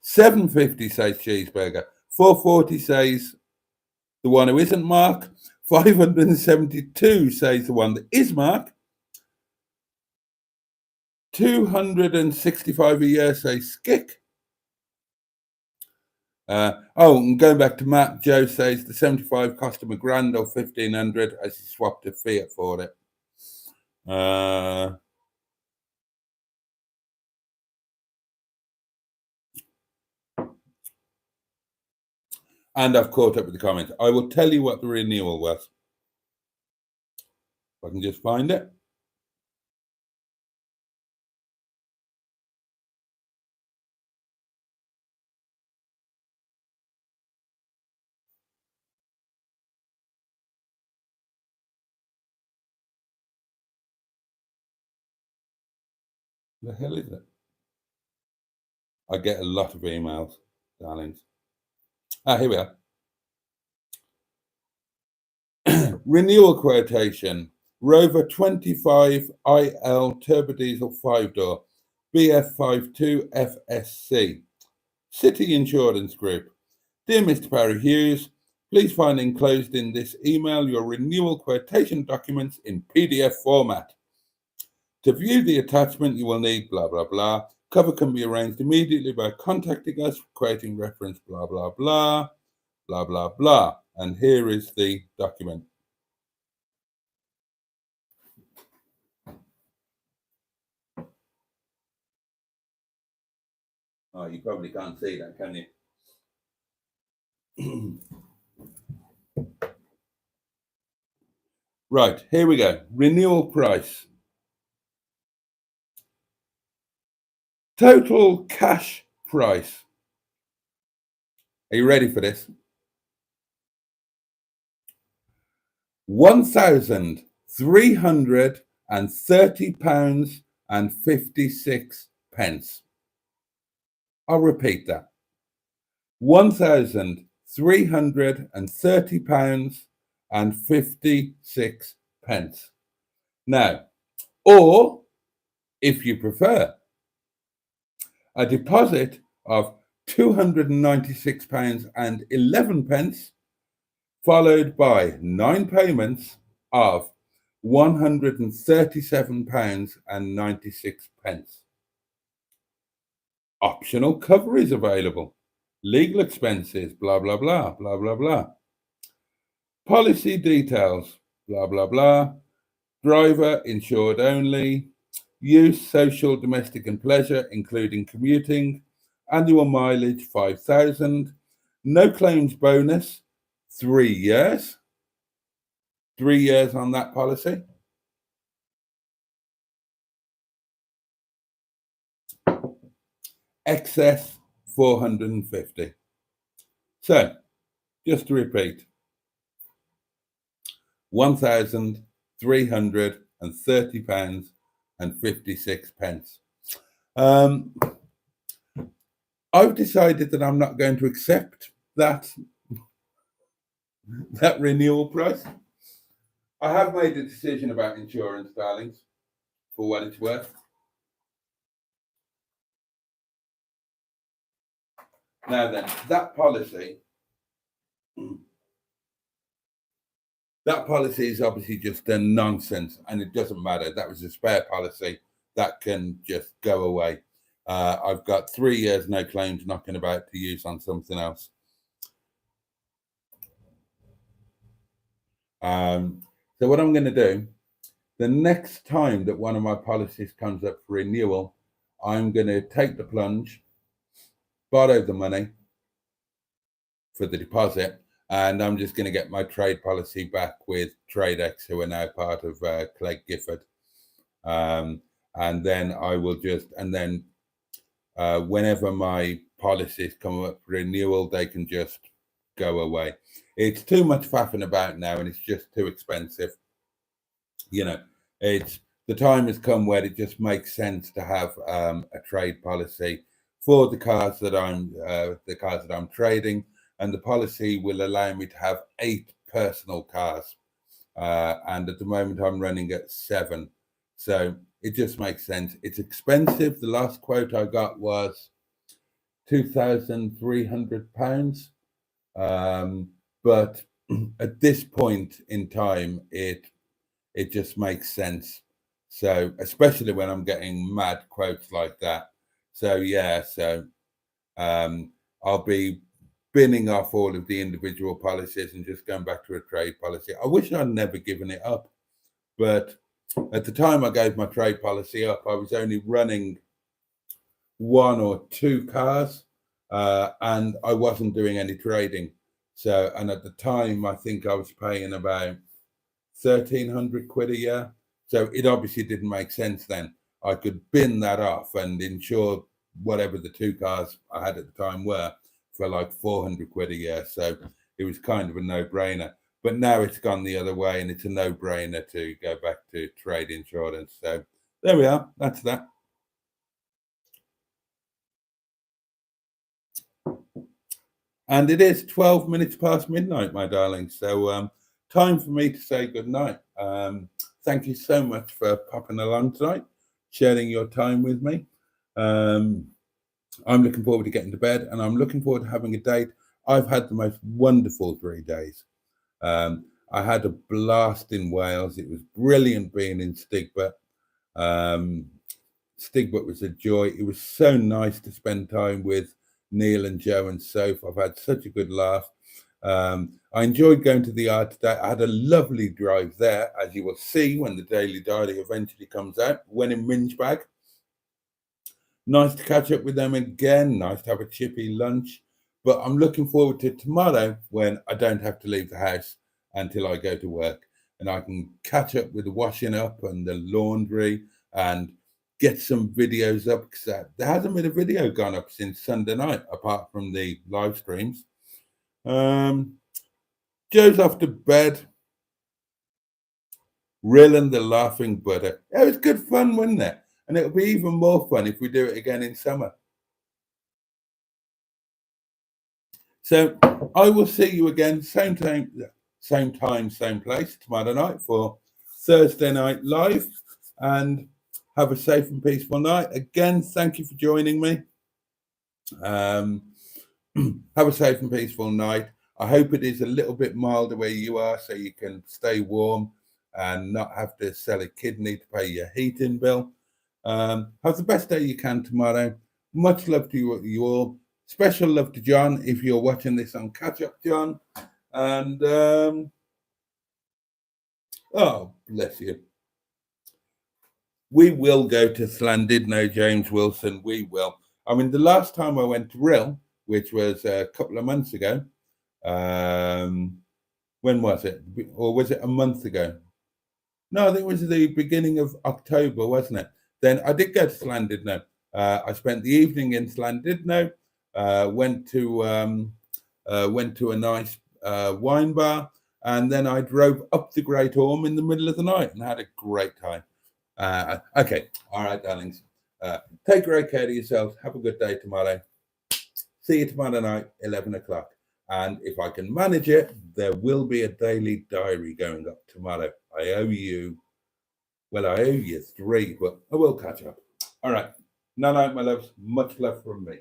$7.50 says Cheeseburger. $4.40 says the one who isn't Mark. $572 says the one that is Mark. $265 a year says Skick. And going back to Matt, Joe says the 75 cost him $1,000 or $1,500 as he swapped a Fiat for it. And I've caught up with the comments. I will tell you what the renewal was. If I can just find it. The hell is it? I get a lot of emails, darlings. Here we are. Renewal quotation. Rover 25 IL turbo diesel 5-door BF52 FSC. City Insurance Group. Dear Mr. Parry Hughes, please find enclosed in this email your renewal quotation documents in PDF format. To view the attachment, you will need blah, blah, blah. Cover can be arranged immediately by contacting us, quoting reference, blah, blah, blah, blah, blah, blah. And here is the document. Oh, you probably can't see that, can you? Right, here we go. Renewal price. Total cash price. Are you ready for this? £1,330.56. I'll repeat that. £1,330.56. Now, or if you prefer, a deposit of £296.11, followed by 9 payments of £137.96. Optional cover is available. Legal expenses, blah, blah, blah, blah, blah, blah. Policy details, blah, blah, blah. Driver insured only. Use social, domestic and pleasure, including commuting. Annual mileage, 5,000. No claims bonus, 3 years. 3 years on that policy. Excess, 450. So, just to repeat, £1,330.56. I've decided that I'm not going to accept that renewal price. I have made a decision about insurance, darlings, for what it's worth. Now then, that policy is obviously just a nonsense, and it doesn't matter. That was a spare policy that can just go away. I've got 3 years no claims knocking about to use on something else. So what I'm going to do, the next time that one of my policies comes up for renewal, I'm going to take the plunge, borrow the money for the deposit, and I'm just going to get my trade policy back with TradeX, who are now part of Clegg Gifford. And then I will just, and then whenever my policies come up for renewal, they can just go away. It's too much faffing about now, and it's just too expensive. You know, it's the time has come where it just makes sense to have a trade policy for the cars that I'm trading, and the policy will allow me to have 8 personal cars. And at the moment, I'm running at 7, so it just makes sense. It's expensive. The last quote I got was £2,300, but at this point in time, it just makes sense. So especially when I'm getting mad quotes like that. So yeah, so I'll be binning off all of the individual policies and just going back to a trade policy. I wish I'd never given it up, but at the time I gave my trade policy up, I was only running 1 or 2 cars, and I wasn't doing any trading. So, and at the time, I think I was paying about 1,300 quid a year. So it obviously didn't make sense then. I could bin that off and insure whatever the 2 cars I had at the time were for like 400 quid a year. So it was kind of a no-brainer. But now it's gone the other way, and it's a no-brainer to go back to trade insurance. So there we are. That's that. And it is 12 minutes past midnight, my darling. So time for me to say good night. Thank you so much for popping along tonight, sharing your time with me. I'm looking forward to getting to bed, and I'm looking forward to having a date. I've had the most wonderful 3 days. I had a blast in Wales. It was brilliant being in Stigbert. Stigbert was a joy. It was so nice to spend time with Neil and Joe and Soph. I've had such a good laugh. I enjoyed going to the yard today. I had a lovely drive there, as you will see when the Daily Diary eventually comes out. Went in Mingebag. Nice to catch up with them again. Nice to have a chippy lunch. But I'm looking forward to tomorrow when I don't have to leave the house until I go to work, and I can catch up with the washing up and the laundry and get some videos up, because there hasn't been a video gone up since Sunday night, apart from the live streams. Joe's off to bed. Rilling the laughing butter. It was good fun, wasn't it? And it'll be even more fun if we do it again in summer. So I will see you again, same time, same place, tomorrow night for Thursday Night Live. And have a safe and peaceful night. Again, thank you for joining me. Have a safe and peaceful night. I hope it is a little bit milder where you are, so you can stay warm and not have to sell a kidney to pay your heating bill. Have the best day you can tomorrow. Much love to you all. Special love to John, if you're watching this on Catch Up, John. And, oh, bless you. We will go to Llandudno, James Wilson. We will. I mean, the last time I went to Rhyl, which was a couple of months ago, when was it? Or was it a month ago? No, I think it was the beginning of October, wasn't it? Then I did go to Llandudno. I spent the evening in Llandudno. Went to a nice wine bar, and then I drove up the Great Orme in the middle of the night and had a great time. Okay, all right, darlings. Take great care of yourselves. Have a good day tomorrow. See you tomorrow night, 11 o'clock. And if I can manage it, there will be a daily diary going up tomorrow. I owe you 3, but I will catch up. All right. Night, my loves. Much love from me.